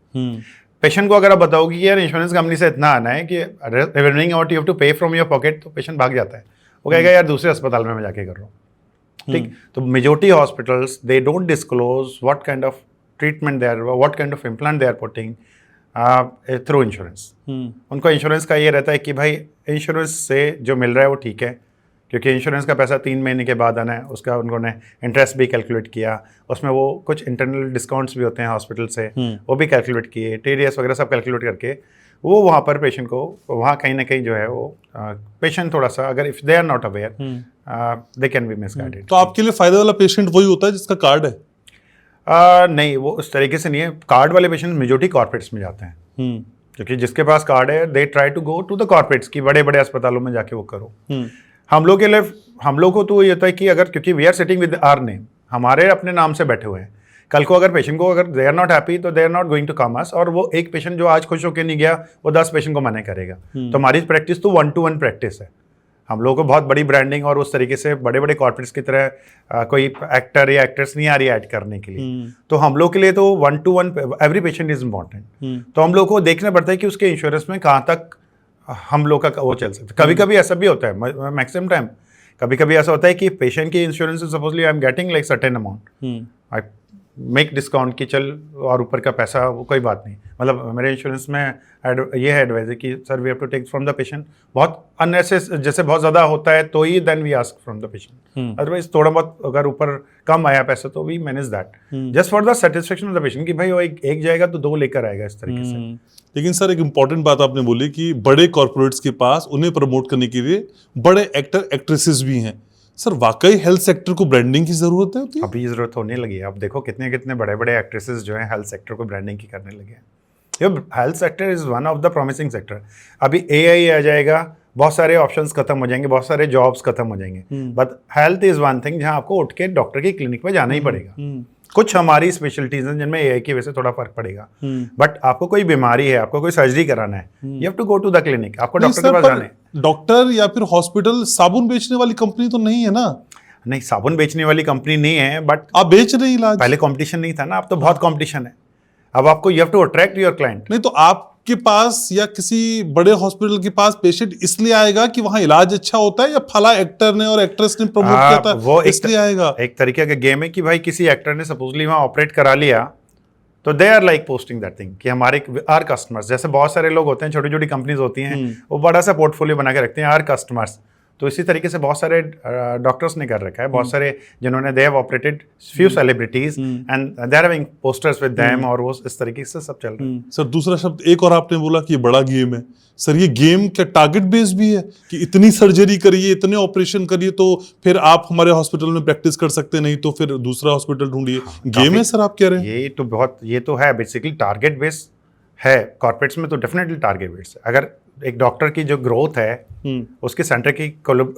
पेशेंट को अगर आप बताओगे कि यार इंश्योरेंस कंपनी से इतना आना है कि remaining out you have to pay from your pocket, तो पेशेंट भाग जाता है। वो कहेगा यार दूसरे अस्पताल में मैं जाके कर रहा हूँ। ठीक, तो majority hospitals they don't disclose what kind of treatment they are, what kind of implant they are putting through insurance. उनको इंश्योरेंस का ये रहता है कि भाई इंश्योरेंस से जो मिल रहा है वो ठीक है, क्योंकि इंश्योरेंस का पैसा 3 महीने के बाद आना है, उसका उन्होंने इंटरेस्ट भी कैलकुलेट किया, उसमें वो कुछ इंटरनल डिस्काउंट्स भी होते हैं हॉस्पिटल से, वो भी कैलकुलेट किए, TDS वगैरह सब कैलकुलेट करके वो वहाँ पर पेशेंट को वहाँ कहीं ना कहीं जो है वो पेशेंट थोड़ा सा, अगर if they are not aware they can be misguided. तो आपके लिए फायदे वाला पेशेंट वही होता है जिसका कार्ड है? नहीं, वो उस तरीके से नहीं है। कार्ड वाले पेशेंट मेजोरिटी कॉर्पोरेट्स में जाते हैं, क्योंकि जिसके पास कार्ड है they try to go to the corporates की बड़े बड़े अस्पतालों में जाके वो करो। हम लोग के लिए, हम लोग को तो ये होता है कि अगर, क्योंकि we are sitting with our name, हमारे अपने नाम से बैठे हुए हैं, कल को अगर पेशेंट को अगर दे आर नॉट हैप्पी तो they are not going to come us, और वो एक पेशेंट जो आज खुश होकर नहीं गया वो 10 पेशेंट को मना करेगा। तो हमारी प्रैक्टिस तो 1-to-1 प्रैक्टिस है। हम लोगों को बहुत बड़ी ब्रांडिंग और उस तरीके से बड़े बड़े कॉर्पोरेट्स की तरह कोई एक्टर या एक्ट्रेस नहीं आ रही है ऐड करने के लिए। तो हम लोग के लिए तो 1-to-1 every patient is important. तो हम लोग को देखना पड़ता है कि उसके इंश्योरेंस में कहाँ तक हम लोग का वो चल सकता है। कभी कभी ऐसा भी होता है, मैक्सिमम टाइम कभी कभी ऐसा होता है कि पेशेंट की insurance supposedly I am getting like certain amount, I make discount की चल, और ऊपर का पैसा वो कोई बात नहीं। मतलब मेरे इंश्योरेंस में ये है एडवाइस है कि sir we have to take from the patient, बहुत अननेसेसरी जैसे बहुत ज़्यादा होता है तो ही then we ask from the patient, otherwise थोड़ा बहुत अगर ऊपर कम आया पैसा तो we manage that just for the satisfaction of the patient, कि भाई वो एक जाएगा तो 2 लेकर आएगा, इस तरीके से। लेकिन सर एक इंपॉर्टेंट बात आपने बोली कि बड़े कॉर्पोरेट्स के पास उन्हें प्रमोट करने के लिए बड़े एक्टर एक्ट्रेसेस भी हैं। सर वाकई हेल्थ सेक्टर को ब्रांडिंग की जरूरत है? अभी जरूरत होने लगी है। आप देखो कितने कितने बड़े बड़े एक्ट्रेसेस जो हैं हेल्थ सेक्टर को ब्रांडिंग की करने लगे हैं। Health sector is one of the promising sector. अभी AI आ जाएगा, बहुत सारे ऑप्शंस खत्म हो जाएंगे, बहुत सारे जॉब्स खत्म हो जाएंगे, but health is one thing जहां आपको उठ के डॉक्टर की क्लिनिक पे जाना ही पड़ेगा। कुछ हमारी स्पेशलिटीज हैं जिनमें AI की वजह से थोड़ा फर्क पड़ेगा, बट आपको कोई बीमारी है, आपको कोई सर्जरी कराना है, you have to go to the clinic, आपको डॉक्टर के पास जाना है। डॉक्टर या फिर हॉस्पिटल साबुन बेचने वाली कंपनी तो नहीं है ना? नहीं, साबुन बेचने वाली कंपनी नहीं है, बट आप बेच रहे इलाज। पहले कंपटीशन नहीं था ना, अब तो बहुत कंपटीशन है। अब आपको you have to attract your client. नहीं तो आपके पास या किसी बड़े हॉस्पिटल के पास पेशेंट इसलिए आएगा कि वहां इलाज अच्छा होता है, या फला एक्टर ने और एक्ट्रेस ने प्रमोट किया था वो इसलिए आएगा? एक तरीके का गेम है कि भाई किसी एक्टर ने सपोजली वहां ऑपरेट करा लिया तो they are like posting that thing कि हमारे आर कस्टमर्स, जैसे बहुत सारे लोग होते हैं, छोटी छोटी कंपनीज होती हैं, वो बड़ा सा पोर्टफोलियो बना के रखते हैं आर कस्टमर्स। तो इसी तरीके से बहुत सारे डॉक्टर्स ने कर रखा है, बहुत सारे जिन्होंने they have operated few celebrities and they are having posters with them, और वो इस तरीके से सब चल रहा है। सर दूसरा शब्द एक और आपने बोला कि ये बड़ा गेम है। सर ये गेम क्या टारगेट बेस्ड भी है कि इतनी सर्जरी करिए, इतने ऑपरेशन करिए तो फिर आप हमारे हॉस्पिटल में प्रैक्टिस कर सकते, नहीं तो फिर दूसरा हॉस्पिटल ढूंढिए? गेम है सर आप कह रहे हैं? ये तो है बेसिकली टारगेट बेस्ड है। कॉर्पोरेट्स में तो डेफिनेटली टारगेट बेस्ड है। अगर एक डॉक्टर की जो ग्रोथ है उसके सेंटर की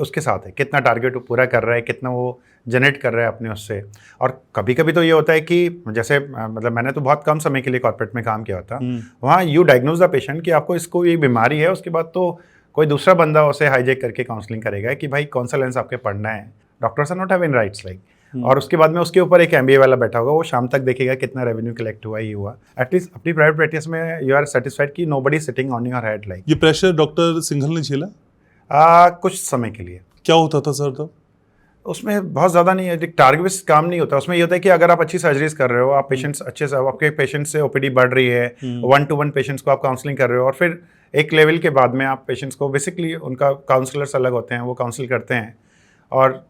उसके साथ है, कितना टारगेट वो पूरा कर रहा है, कितना वो जनरेट कर रहा है अपने उससे। और कभी कभी तो ये होता है कि जैसे मतलब मैंने तो बहुत कम समय के लिए कॉर्पोरेट में काम किया होता, वहाँ यू डायग्नोज द पेशेंट कि आपको इसको ये बीमारी है, उसके बाद तो कोई दूसरा बंदा उसे हाईजेक करके काउंसलिंग करेगा कि भाई कौन सा लेंस आपके पढ़ना है। Doctors are not having rights like और उसके बाद में उसके ऊपर एक MBA वाला बैठा होगा, वो शाम तक देखेगा कितना रेवेन्यू कलेक्ट हुआ, ये हुआ। एटलीस्ट अपनी प्राइवेट प्रैक्टिस में यू आर सेटिस्फाइड कि nobody sitting on your head like. ये प्रेशर डॉक्टर सिंघल ने झेला? कुछ समय के लिए। क्या होता था सर तब? उसमें बहुत ज़्यादा नहीं है, टारगेट बेस काम नहीं होता। उसमें ये होता है कि अगर आप अच्छी सर्जरीज कर रहे हो, आप पेशेंट्स अच्छे से, आपके पेशेंट से OPD बढ़ रही है, 1-to-1 पेशेंट्स को आप काउंसलिंग कर रहे हो, और फिर एक लेवल के बाद में आप पेशेंट्स को बेसिकली, उनका काउंसलर्स अलग होते हैं, वो काउंसिल करते हैं, और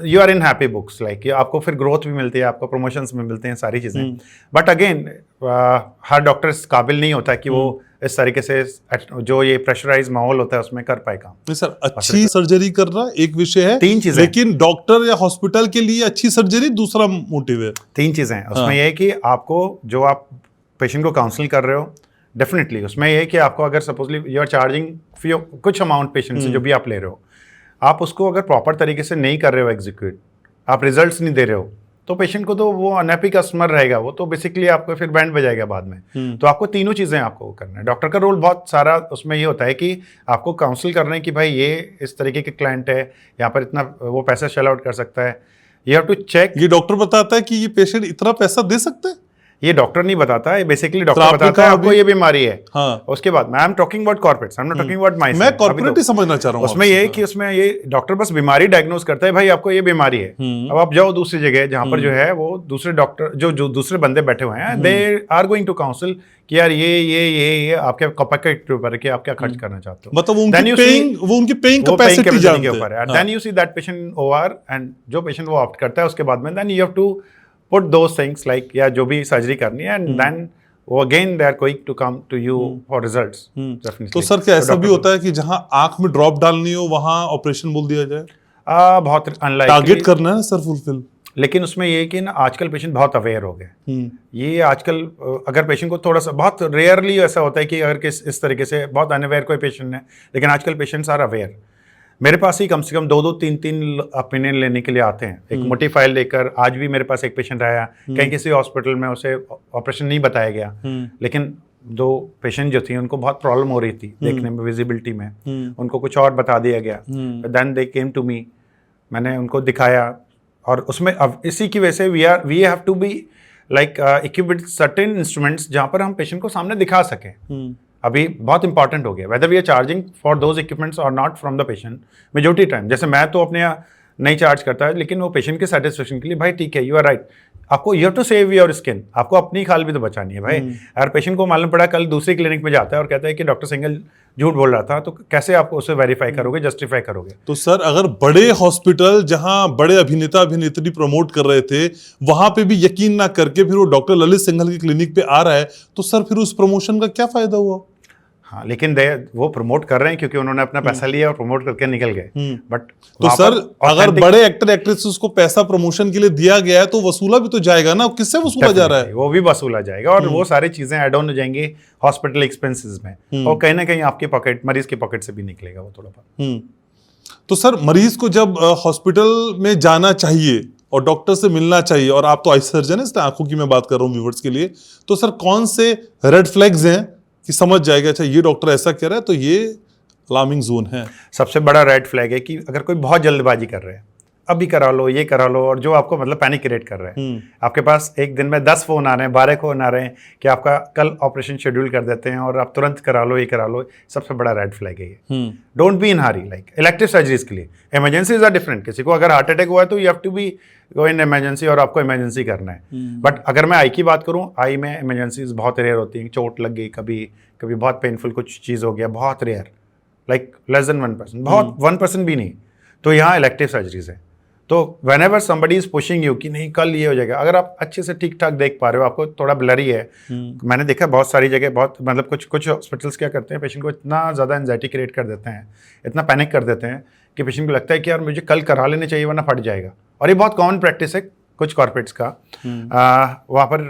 you are in happy books like, आपको फिर ग्रोथ भी मिलती है, आपको प्रमोशंस भी मिलते हैं, सारी चीज़ें। बट अगेन हर डॉक्टर इस काबिल नहीं होता कि वो इस तरीके से जो ये प्रेशराइज माहौल होता है उसमें कर पाए काम। नहीं सर, अच्छी सर्जरी करना एक विषय है, 3 चीजें, लेकिन डॉक्टर या हॉस्पिटल के लिए अच्छी सर्जरी दूसरा मोटिव है। 3 चीजें हैं उसमें। ये है कि आपको, जो आप पेशेंट को काउंसिल कर रहे हो, डेफिनेटली उसमें ये है कि आपको अगर सपोजली यू आर चार्जिंग कुछ अमाउंट पेशेंट से जो भी आप ले रहे हो, आप उसको अगर प्रॉपर तरीके से नहीं कर रहे हो एग्जीक्यूट, आप रिजल्ट्स नहीं दे रहे हो, तो पेशेंट को तो वो अनहैप्पी कस्टमर रहेगा, वो तो बेसिकली आपको फिर बैंड बजाएगा बाद में। तो आपको तीनों चीज़ें आपको करना है। डॉक्टर का रोल बहुत सारा उसमें ये होता है कि आपको काउंसिल करना है कि भाई ये इस तरीके के क्लाइंट है, यहाँ पर इतना वो पैसा शेल आउट कर सकता है, यू हैव टू चेक। ये डॉक्टर बताता है कि ये पेशेंट इतना पैसा दे सकते हैं? ये डॉक्टर नहीं बताता है, बेसिकली डॉक्टर बताता है आपको ये बीमारी है। हाँ। उसके बाद I am talking about corporates, I am not talking about my self. मैं कॉर्पोरेट ही समझना चाह रहा हूँ। उसमें ये है कि उसमें ये डॉक्टर बस बीमारी डायग्नोज करता है, भाई आपको ये बीमारी है। अब आप जाओ दूसरी जगह जहाँ पर जो है वो दूसरे डॉक्टर जो दूसरे बंदे बैठे हुए हैं, they are going to counsel कि यार ये आपके पॉकेट के ऊपर है कि आप क्या खर्च करना चाहते हो। मतलब उनकी पेइंग कैपेसिटी जानते हैं। Then you see that patient over, and जो पेशेंट वो ऑप्ट करता है उसके बाद में then you have to put those things like, या जो भी सर्जरी करनी है, and then वो again they are going to come to you for results definitely। तो सर क्या ऐसा भी होता है कि जहां आंख में ड्रॉप डालनी हो वहां ऑपरेशन बोल दिया जाए? बहुत अनलाइकली। टारगेट करना है सर फुलफिल। लेकिन उसमें ये कि ना आजकल पेशेंट बहुत अवेयर हो गए। ये आजकल अगर पेशेंट को थोड़ा सा, बहुत रेयरली ऐसा होता है कि अगर इस तरीके से बहुत अनअवेयर कोई पेशेंट है, लेकिन आजकल पेशेंट्स आर अवेयर। मेरे पास ही कम से कम 2-2, 3-3 ओपिनियन लेने के लिए आते हैं, एक मोटी फाइल लेकर। आज भी मेरे पास एक पेशेंट आया, कहीं किसी हॉस्पिटल में उसे ऑपरेशन नहीं बताया गया, लेकिन 2 पेशेंट जो थी उनको बहुत प्रॉब्लम हो रही थी देखने में, विजिबिलिटी में, उनको कुछ और बता दिया गया। Then they came to me, मैंने उनको दिखाया, और उसमें अब इसी की वजह से we have to be like equipped with certain instruments जहाँ पर हम पेशेंट को सामने दिखा सकें। अभी बहुत इंपॉर्टेंट हो गया, whether we are charging for those equipments और not from the patient. Majority time, जैसे मैं तो अपने यहाँ नहीं चार्ज करता है, लेकिन वो पेशेंट के सेटिस्फेक्शन के लिए, भाई ठीक है, यू आर राइट, आपको you have to save your skin, आपको अपनी खाल भी तो बचानी है भाई। अगर पेशेंट को मालूम पड़ा कल दूसरी क्लिनिक में जाता है और कहता है कि डॉक्टर सिंघल झूठ बोल रहा था, तो कैसे आप उसे वेरीफाई करोगे, जस्टिफाई करोगे? तो सर अगर बड़े हॉस्पिटल जहां बड़े अभिनेता अभिनेत्री प्रमोट कर रहे थे, वहां पे भी यकीन ना करके फिर वो डॉक्टर ललित सिंघल की क्लिनिक पे आ रहा है, तो सर फिर उस प्रमोशन का क्या फायदा हुआ? हाँ, लेकिन वो प्रमोट कर रहे हैं क्योंकि उन्होंने अपना पैसा लिया और प्रमोट करके निकल गए। बट तो सर अगर बड़े एक्टर एक्ट्रेसेस को पैसा प्रमोशन के लिए दिया गया है तो वसूला भी तो जाएगा ना, किससे वसूला जा रहा है? वो भी वसूला जाएगा, और वो सारी चीजें एड ऑन हो जाएंगी हॉस्पिटल एक्सपेंसेस में, और कहीं ना कहीं आपके पॉकेट, मरीज के पॉकेट से भी निकलेगा वो थोड़ा बहुत। तो सर मरीज को जब हॉस्पिटल में जाना चाहिए और डॉक्टर से मिलना चाहिए, और आप तो आई सर्जन है, इसलिए आंखों की मैं बात कर रहा हूँ व्यूअर्स के लिए, तो सर कौन से रेड फ्लैग्स हैं कि समझ जाएगा अच्छा ये डॉक्टर ऐसा कह रहा है तो ये अलार्मिंग जोन है? सबसे बड़ा रेड फ्लैग है कि अगर कोई बहुत जल्दबाजी कर रहे हैं, अभी करा लो, ये करा लो, और जो आपको मतलब पैनिक क्रिएट कर रहे हैं, आपके पास एक दिन में 10 फोन आ रहे हैं, 12 फोन आ रहे हैं कि आपका कल ऑपरेशन शेड्यूल कर देते हैं और आप तुरंत करा लो, ये करा लो, सबसे बड़ा रेड फ्लैग है ये। Don't be in Hari, like elective surgeries के लिए इमरजेंसीज आर डिफरेंट। किसी को अगर हार्ट अटैक हुआ है तो you have to be go in emergency, और आपको इमरजेंसी करना है। बट अगर मैं आई की बात करूँ, आई में इमरजेंसीज बहुत रेयर होती हैं, चोट लग गई, कभी बहुत पेनफुल कुछ चीज़ हो गया, बहुत रेयर, लाइक लेस देन 1%, बहुत 1% भी नहीं। तो यहाँ इलेक्टिव सर्जरीज है। तो when ever somebody is pushing you कि नहीं कल ये हो जाएगा, अगर आप अच्छे से ठीक ठाक देख पा रहे हो, आपको थोड़ा ब्लरी है, मैंने देखा बहुत सारी जगह, बहुत मतलब कुछ हॉस्पिटल्स क्या करते हैं, पेशेंट को इतना ज़्यादा एंजाइटी क्रिएट कर देते हैं, इतना पैनिक कर देते हैं कि पेशेंट को लगता है कि यार मुझे कल करा लेने चाहिए वरना फट जाएगा। और ये बहुत कॉमन प्रैक्टिस है कुछ कॉर्पोरेट्स का। वहाँ पर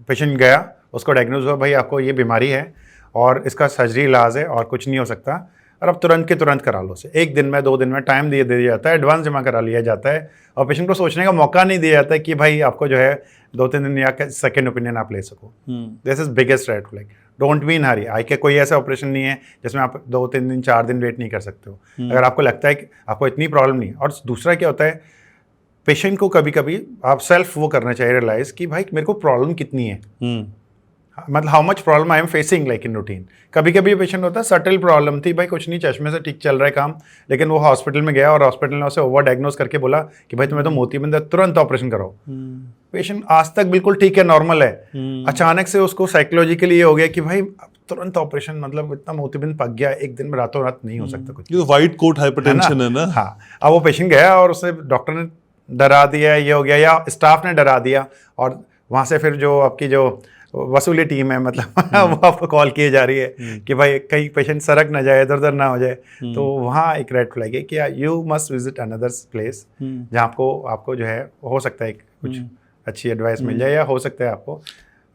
पेशेंट गया, उसको डायग्नोज हुआ, भाई आपको ये बीमारी है और इसका सर्जरी इलाज है और कुछ नहीं हो सकता, और अब तुरंत के तुरंत करा लो उसे। 1 दिन में 2 दिन में टाइम दे दिया जाता है, एडवांस जमा करा लिया जाता है, और पेशेंट को सोचने का मौका नहीं दिया जाता है कि भाई आपको जो है 2-3 दिन या सेकेंड ओपिनियन आप ले सको। This is biggest red flag. Don't be in hurry. आई के कोई ऐसा ऑपरेशन नहीं है जिसमें आप 2-3 दिन 4 दिन वेट नहीं कर सकते हो, अगर आपको लगता है कि आपको इतनी प्रॉब्लम नहीं। और दूसरा क्या होता है, पेशेंट को कभी कभी आप सेल्फ वो करना चाहिए रियलाइज कि भाई मेरे को प्रॉब्लम कितनी है, मतलब how much problem I am facing like in routine. कभी कभी पेशेंट होता है सटल प्रॉब्लम थी, भाई कुछ नहीं, चश्मे से ठीक चल रहा है काम, लेकिन वो हॉस्पिटल में गया और हॉस्पिटल ने उसे ओवर डायग्नोज करके बोला कि भाई तुम्हें तो मोतीबिंद है, तुरंत ऑपरेशन करो। पेशेंट आज तक बिल्कुल ठीक है, नॉर्मल है, अचानक से उसको साइकोलॉजिकली ये हो गया कि भाई तुरंत ऑपरेशन, मतलब इतना मोतीबिंद पक गया एक दिन में, रातों रात नहीं हो सकता कुछ। ये तो व्हाइट कोट हाइपरटेंशन है ना। हाँ, अब वो पेशेंट गया और उसे डॉक्टर ने डरा दिया, ये हो गया, या स्टाफ ने डरा दिया, और वहाँ से फिर जो आपकी जो वसूली टीम है, मतलब वो आपको कॉल की जा रही है कि भाई कहीं पेशेंट सरक ना जाए, इधर उधर ना हो जाए, तो वहाँ एक रेड फ्लैग है कि you must visit another place जहाँ आपको जो है हो सकता है कुछ अच्छी एडवाइस मिल जाए, या हो सकता है आपको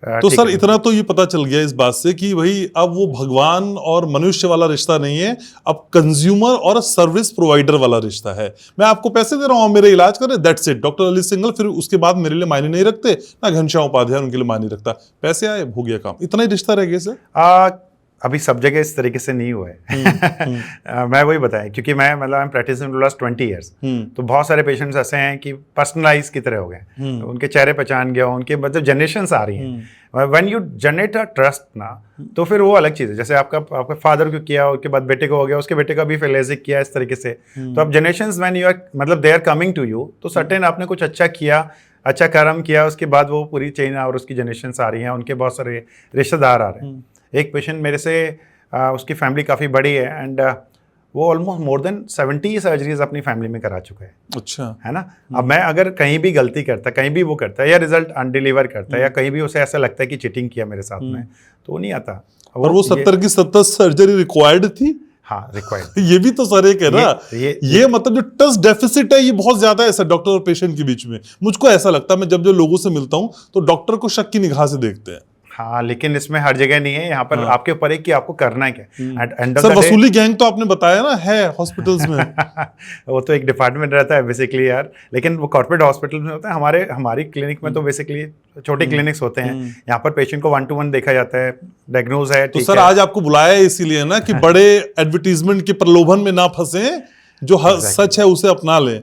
तो सर इतना तो ये पता चल गया इस बात से कि भाई अब वो भगवान और मनुष्य वाला रिश्ता नहीं है, अब कंज्यूमर और सर्विस प्रोवाइडर वाला रिश्ता है। मैं आपको पैसे दे रहा हूँ, मेरे इलाज कर रहे, that's it. Doctor Ali Singhal फिर उसके बाद मेरे लिए मायने नहीं रखते, ना घनश्याम उपाध्याय उनके लिए मायने रखता, पैसे आए हो गया काम, इतना ही रिश्ता रह गया सर। अभी सब जगह इस तरीके से नहीं हुआ है। मैं वही बताया, क्योंकि मैं मतलब प्रैक्टिस इन लास्ट 20 ईयर्स, तो बहुत सारे पेशेंट्स ऐसे हैं कि पर्सनलाइज की तरह हो गए, उनके चेहरे पहचान गया, उनके मतलब जनरेशंस आ रही हैं। When you generate a trust ना, तो फिर वो अलग चीज़ है। जैसे आपका फादर को किया, उसके बाद बेटे को हो गया, उसके बेटे का भी फिर लेजिक किया, इस तरीके से। तो अब जनरेशंस व्हेन यू आर मतलब they are coming to you, तो सर्टेन आपने कुछ अच्छा किया, अच्छा कर्म किया, उसके बाद वो पूरी चेन और उसकी जनरेशंस आ रही हैं, उनके बहुत सारे रिश्तेदार आ रहे हैं। एक पेशेंट मेरे से उसकी फैमिली काफ़ी बड़ी है, एंड वो ऑलमोस्ट मोर देन 70 सर्जरीज अपनी फैमिली में करा चुका है। अच्छा, है ना। अब मैं अगर कहीं भी गलती करता, कहीं भी वो करता है, या रिजल्ट अनडिलीवर करता है, या कहीं भी उसे ऐसा लगता है कि चीटिंग किया मेरे साथ में, तो वो नहीं आता। और वो 70 की 70 सर्जरी रिक्वायर्ड थी। हाँ, रिक्वायर्ड। ये भी तो सर एक है ना, ये मतलब जो ट्रस्ट डेफिसिट है, ये बहुत ज्यादा है सर डॉक्टर और पेशेंट के बीच में। मुझको ऐसा लगता है, मैं जब लोगों से मिलता हूँ तो डॉक्टर को शक की निगाह से देखते हैं। हाँ, लेकिन इसमें हर जगह नहीं है, यहाँ पर आपके ऊपर है कि आपको करना है क्या। सर वसूली गैंग तो आपने बताया ना है हॉस्पिटल्स में। वो तो एक डिपार्टमेंट रहता है बेसिकली यार, लेकिन वो कॉर्पोरेट हॉस्पिटल में होता है। हमारी क्लिनिक में तो बेसिकली छोटे क्लिनिक्स होते हैं, यहाँ पर पेशेंट को 1-to-1 देखा जाता है, डायग्नोज है। तो सर आज आपको बुलाया है इसीलिए ना कि बड़े एडवर्टीजमेंट के प्रलोभन में ना फंसे, जो सच है उसे अपना लें।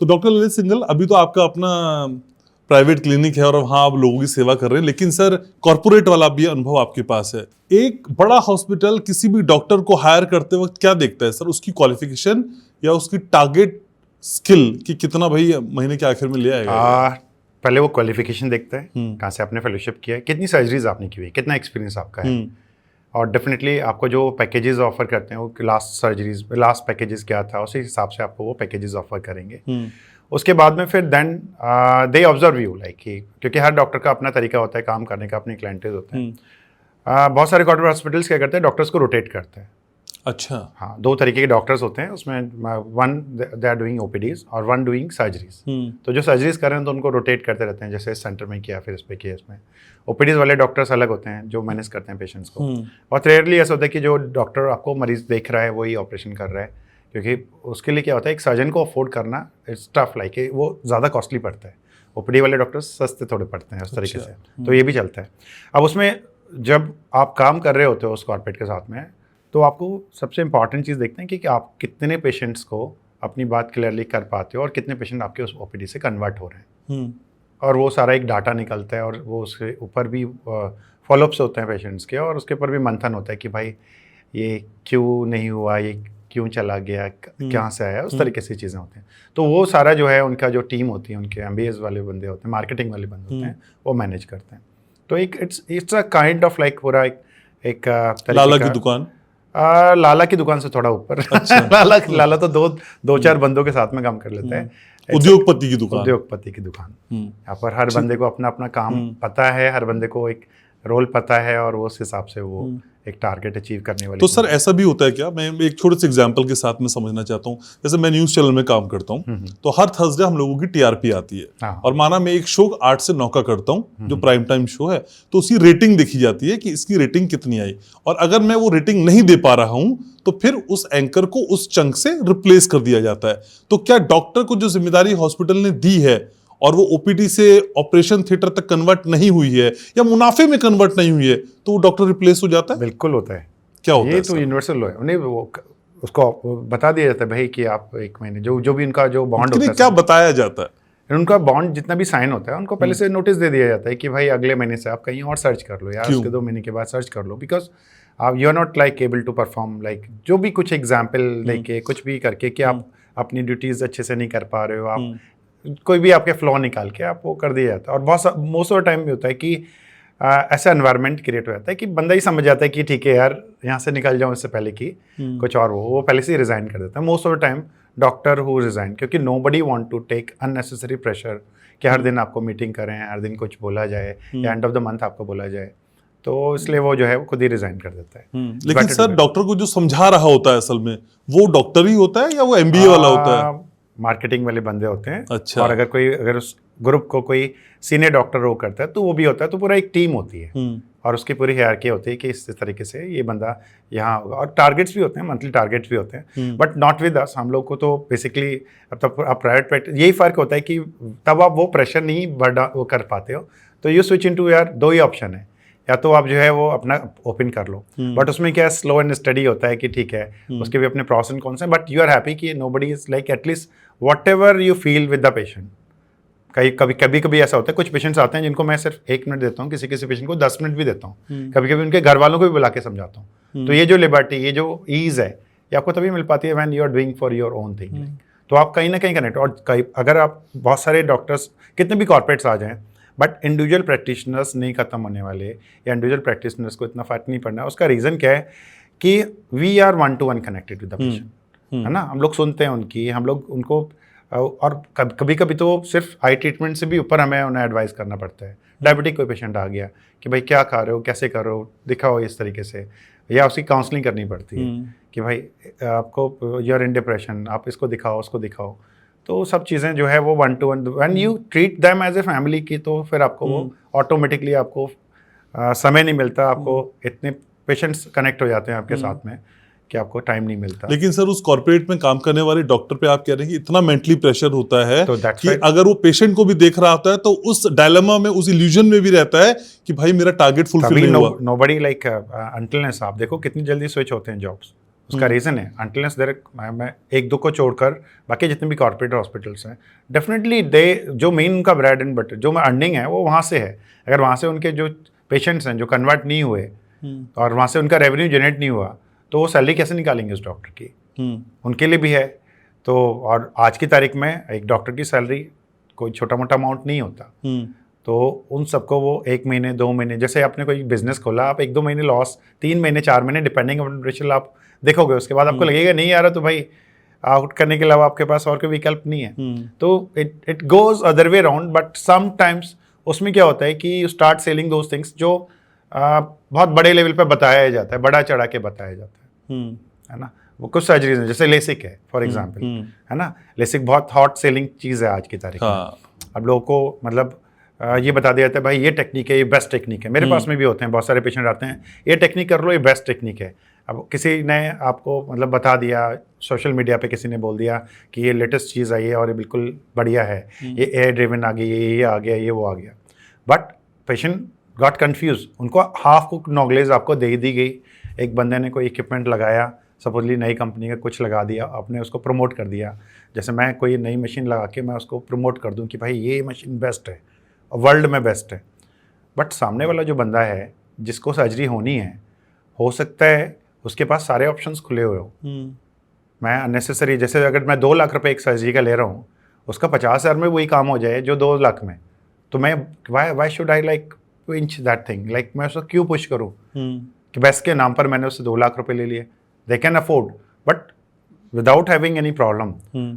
तो डॉक्टर ललित सिंघल, अभी तो आपका अपना प्राइवेट क्लिनिक है और वहाँ आप लोगों की सेवा कर रहे हैं, लेकिन सर कॉर्पोरेट वाला भी अनुभव आपके पास है। एक बड़ा हॉस्पिटल किसी भी डॉक्टर को हायर करते वक्त क्या देखता है सर? उसकी क्वालिफिकेशन या उसकी टारगेट स्किल कि कितना भाई महीने के आखिर में ले आएगा? पहले वो क्वालिफिकेशन देखता है, कहाँ से आपने फेलोशिप किया है, कितनी सर्जरीज आपने की हुई है, कितना एक्सपीरियंस आपका है, और डेफिनेटली आपको जो पैकेजेस ऑफर करते हैं वो लास्ट पैकेजेस क्या था, उसी हिसाब से आपको वो पैकेजेस ऑफर करेंगे। उसके बाद में फिर then they observe you like, क्योंकि हर डॉक्टर का अपना तरीका होता है काम करने का, अपने क्लाइंटेज होते हैं। बहुत सारे कॉर्पोरेट हॉस्पिटल्स क्या करते हैं, डॉक्टर्स को रोटेट करते हैं। अच्छा, हाँ, 2 तरीके के डॉक्टर्स होते हैं उसमें, one they are doing OPDs और वन डूइंग सर्जरीज। तो जो सर्जरीज कर रहे हैं तो उनको रोटेट करते रहते हैं, जैसे इस सेंटर में किया, फिर इस पे किया। इसमें ओपीडीज वाले डॉक्टर्स अलग होते हैं जो मैनेज करते हैं पेशेंट्स को। बहुत रेयरली ऐसा होता है कि जो डॉक्टर आपको मरीज देख रहा है वही ऑपरेशन कर रहा है, क्योंकि उसके लिए क्या होता है, एक सर्जन को अफोर्ड करना इट्स टफ, लाइक वो ज़्यादा कॉस्टली पड़ता है। ओपीडी वाले डॉक्टर्स सस्ते थोड़े पड़ते हैं उस तरीके से, तो ये भी चलता है। अब उसमें जब आप काम कर रहे होते हो उस कॉर्पोरेट के साथ में, तो आपको सबसे इंपॉर्टेंट चीज़ देखते हैं कि आप कितने पेशेंट्स को अपनी बात क्लियरली कर पाते हो और कितने पेशेंट आपके उस ओपीडी से कन्वर्ट हो रहे हैं। और वो सारा एक डाटा निकलता है, और वो उसके ऊपर भी फॉलोअप्स होते हैं पेशेंट्स के, और उसके ऊपर भी मंथन होता है कि भाई ये क्यों नहीं हुआ, ये क्यों चला गया, कहाँ से आया, उस तरीके से चीज़ें होती हैं। तो वो सारा जो है उनका जो टीम होती है, उनके MBAs वाले बंदे होते हैं, मार्केटिंग वाले बंदे होते हैं, वो मैनेज करते हैं। तो एक it's a kind of like पूरा एक लाला की दुकान। लाला की दुकान से थोड़ा ऊपर। अच्छा। लाला तो 2-4 बंदों के साथ में काम कर लेता है। उद्योगपति की दुकान। उद्योगपति की दुकान। यहाँ पर हर बंदे को अपना अपना काम पता है, हर बंदे को एक रोल पता है, और वो उस हिसाब से वो एक टारगेट अचीव करने वाली। तो सर ऐसा भी होता है क्या, मैं एक छोटे से एग्जांपल के साथ में समझना चाहता हूँ। जैसे मैं न्यूज़ चैनल में काम करता हूँ, तो हर थर्सडे हम लोगों की TRP आती है। हाँ। और माना मैं एक शो 8 से 9 का करता हूँ जो प्राइम टाइम शो है, तो उसकी रेटिंग देखी जाती है कि इसकी रेटिंग कितनी आई, और अगर मैं वो रेटिंग नहीं दे पा रहा हूँ तो फिर उस एंकर को उस चंक से रिप्लेस कर दिया जाता है। तो क्या डॉक्टर को जो जिम्मेदारी हॉस्पिटल ने दी है और वो ओपीडी से ऑपरेशन थिएटर तक कन्वर्ट नहीं हुई है या मुनाफे में कन्वर्ट नहीं हुई है, तो वो डॉक्टर रिप्लेस हो जाता है? बिल्कुल होता है। क्या होता है? ये तो यूनिवर्सल लॉ है, उन्हें उसको बता दिया जाता है भाई कि आप 1 महीने जो भी उनका जो बॉन्ड होता है। क्या बताया जाता है? उनका बॉन्ड जितना भी साइन होता है उनको पहले से नोटिस दे दिया जाता है कि भाई अगले महीने से आप कहीं और सर्च कर लो या उसके 2 महीने के बाद सर्च कर लो, बिकॉज आप you are not like able to perform like जो भी कुछ एग्जाम्पल देके कुछ भी करके कि आप अपनी ड्यूटीज़ अच्छे से नहीं कर पा रहे हो, आप कोई भी आपके फ्लॉ निकाल के आप वो कर दिया जाता है। और बहुत मोस्ट ऑफ द टाइम भी होता है कि ऐसा एनवायरनमेंट क्रिएट हो जाता है कि बंदा ही समझ जाता है कि ठीक है यार यहाँ से निकल जाऊँ इससे पहले कि कुछ और वो पहले से ही रिज़ाइन कर देता है। Most of the time doctor who resign, क्योंकि nobody want to take unnecessary pressure कि हर दिन आपको मीटिंग करें, हर दिन कुछ बोला जाए या एंड ऑफ द मंथ आपको बोला जाए, तो इसलिए वो जो है वो खुद ही रिज़ाइन कर देता है। लेकिन सर डॉक्टर को जो समझा रहा होता है असल में वो डॉक्टर ही होता है या वो MBA वाला होता है? मार्केटिंग वाले बंदे होते हैं। अच्छा। और अगर उस ग्रुप को कोई सीनियर डॉक्टर वो करता है तो वो भी होता है, तो पूरा एक टीम होती है और उसकी पूरी हायरार्की होती है कि इस तरीके से ये बंदा यहाँ होगा। और टारगेट्स भी होते हैं, मंथली टारगेट्स भी होते हैं, बट नॉट विद अस। हम लोग को तो बेसिकली अब तब आप प्राइवेट प्रैक्टिस, यही फ़र्क होता है कि तब आप वो प्रेशर नहीं वो कर पाते हो, तो यू स्विच इनटू यार 2 ही ऑप्शन है, या तो आप जो है वो अपना ओपन कर लो, बट उसमें क्या स्लो एंड स्टडी होता है कि ठीक है उसके भी अपने प्रॉस एंड कॉन्स हैं, बट यू आर हैप्पी कि nobody is like at least what ever you feel with the patient. कभी ऐसा होता है, कुछ पेशेंट्स आते हैं जिनको मैं सिर्फ 1 मिनट देता हूँ, किसी पेशेंट को 10 मिनट भी देता हूँ, कभी कभी उनके घर वालों को भी बुला के समझाता हूँ। तो ये जो लिबर्टी, ये जो ईज है, ये आपको तभी मिल पाती है when you are doing for your own thing. तो आप कहीं ना कहीं कनेक्ट, और अगर आप बहुत सारे डॉक्टर्स कितने भी कॉर्पोरेट्स आ जाएं, बट इंडिविजुअल प्रैक्टिशनर्स नहीं खत्म होने वाले, या इंडिविजुअल प्रैक्टिशनर्स को इतना फर्क नहीं पड़ना। उसका रीज़न क्या है कि we are 1-to-1 connected with the patient, है ना। हम लोग सुनते हैं उनकी, हम लोग उनको, और कभी कभी तो सिर्फ आई ट्रीटमेंट से भी ऊपर हमें उन्हें एडवाइस करना पड़ता है। डायबिटिक कोई पेशेंट आ गया कि भाई क्या खा रहे हो, कैसे कर रहे हो, दिखाओ इस तरीके से, या उसकी काउंसलिंग करनी पड़ती है कि भाई आपको यू आर इन डिप्रेशन, आप इसको दिखाओ उसको दिखाओ। तो सब चीज़ें जो है वो 1-to-1 when you treat them as a family की, तो फिर आपको वो ऑटोमेटिकली आपको समय नहीं मिलता, आपको इतने पेशेंट्स कनेक्ट हो जाते हैं आपके साथ में कि आपको टाइम नहीं मिलता। लेकिन सर उस कॉर्पोरेट में काम करने वाले डॉक्टर पे आप कह रहे हैं कि इतना मेंटली प्रेशर होता है तो कि अगर वो पेशेंट को भी देख रहा होता है तो उस डायलेमा में, उस इल्यूजन में भी रहता है कि भाई मेरा टारगेट फुलफिल नहीं हुआ। नोबडी लाइक अनटिलनेस, आप देखो कितनी जल्दी स्विच होते हैं जॉब्स, उसका रीज़न है अनटिलनेस देयर। मैं 1-2 को छोड़कर बाकी जितने भी कॉर्पोरेट हॉस्पिटल्स हैं, डेफिनेटली जो मेन उनका ब्रेड एंड बटर, जो अर्निंग है वो वहाँ से है। अगर वहाँ से उनके जो पेशेंट्स हैं जो कन्वर्ट नहीं हुए और वहाँ से उनका रेवेन्यू जनरेट नहीं हुआ, तो वो सैलरी कैसे निकालेंगे उस डॉक्टर की? उनके लिए भी है। तो और आज की तारीख में एक डॉक्टर की सैलरी कोई छोटा मोटा अमाउंट नहीं होता। तो उन सबको वो 1 महीने 2 महीने, जैसे आपने कोई बिजनेस खोला, आप 1-2 महीने लॉस, 3 महीने 4 महीने डिपेंडिंग अपॉन रिजल्ट आप देखोगे, उसके बाद आपको लगेगा नहीं आ रहा, तो भाई आउट करने के अलावा आपके पास और कोई विकल्प नहीं है। तो it goes other way around, but sometimes उसमें क्या होता है कि you start selling those things जो बहुत बड़े लेवल पे बताया जाता है, बड़ा चढ़ा के बताया जाता है ना। वो कुछ सर्जरीज हैं, जैसे लेसिक है फॉर एग्जांपल, है ना। लेसिक बहुत हॉट सेलिंग चीज़ है आज की तारीख में। अब लोगों को मतलब ये बता दिया जाता है भाई ये टेक्निक है, ये बेस्ट टेक्निक है। मेरे पास में भी होते हैं, बहुत सारे पेशेंट आते हैं, ये टेक्निक कर लो, ये बेस्ट टेक्निक है। अब किसी ने आपको मतलब बता दिया, सोशल मीडिया पे किसी ने बोल दिया कि ये लेटेस्ट चीज़ आई है और ये बिल्कुल बढ़िया है, ये एयर ड्रिवन आ गई, ये आ गया, ये वो आ गया, बट पेशेंट गॉट कन्फ्यूज। उनको हाफ कुक नॉलेज आपको दे दी गई। एक बंदे ने कोई इक्विपमेंट लगाया, सपोजली नई कंपनी का कुछ लगा दिया, आपने उसको प्रमोट कर दिया। जैसे मैं कोई नई मशीन लगा के मैं उसको प्रमोट कर दूं कि भाई ये मशीन बेस्ट है, वर्ल्ड में बेस्ट है, बट सामने वाला जो बंदा है जिसको सर्जरी होनी है, हो सकता है उसके पास सारे ऑप्शंस खुले हुए हो। मैं अननेसेसरी, जैसे अगर मैं 2 लाख रुपए एक सर्जरी का ले रहा हूँ, उसका 50,000 में वही काम हो जाए जो 2 लाख में, तो मैं why should I like inch that thing, like मैं उसको क्यों पुश करूँ कि बेस्ट के नाम पर मैंने उससे 2 लाख रुपए ले लिए। They can afford, but without having any problem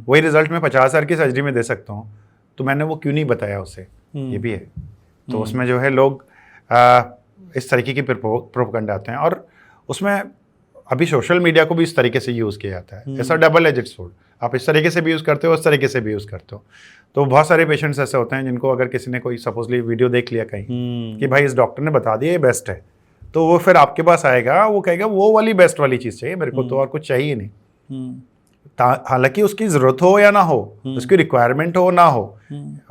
वही रिजल्ट मैं 50,000 की सर्जरी में दे सकता हूँ, तो मैंने वो क्यों नहीं बताया उसे, ये भी है। तो उसमें जो है लोग इस तरीके की प्रोपेगेंडा आते हैं, और उसमें अभी सोशल मीडिया को भी इस तरीके से यूज़ किया जाता है। ऐसा डबल एजेड स्वॉर्ड, आप इस तरीके से भी यूज़ करते हो, उस तरीके से भी यूज़ करते हो। तो बहुत सारे पेशेंट्स ऐसे होते हैं जिनको अगर किसी ने कोई सपोजली वीडियो देख लिया कहीं कि भाई इस डॉक्टर ने बता दिया ये बेस्ट है, तो वो फिर आपके पास आएगा, वो कहेगा वो वाली बेस्ट वाली चीज़ चाहिए मेरे को, तो और कुछ चाहिए नहीं। हालांकि उसकी ज़रूरत हो या ना हो, उसकी रिक्वायरमेंट हो ना हो,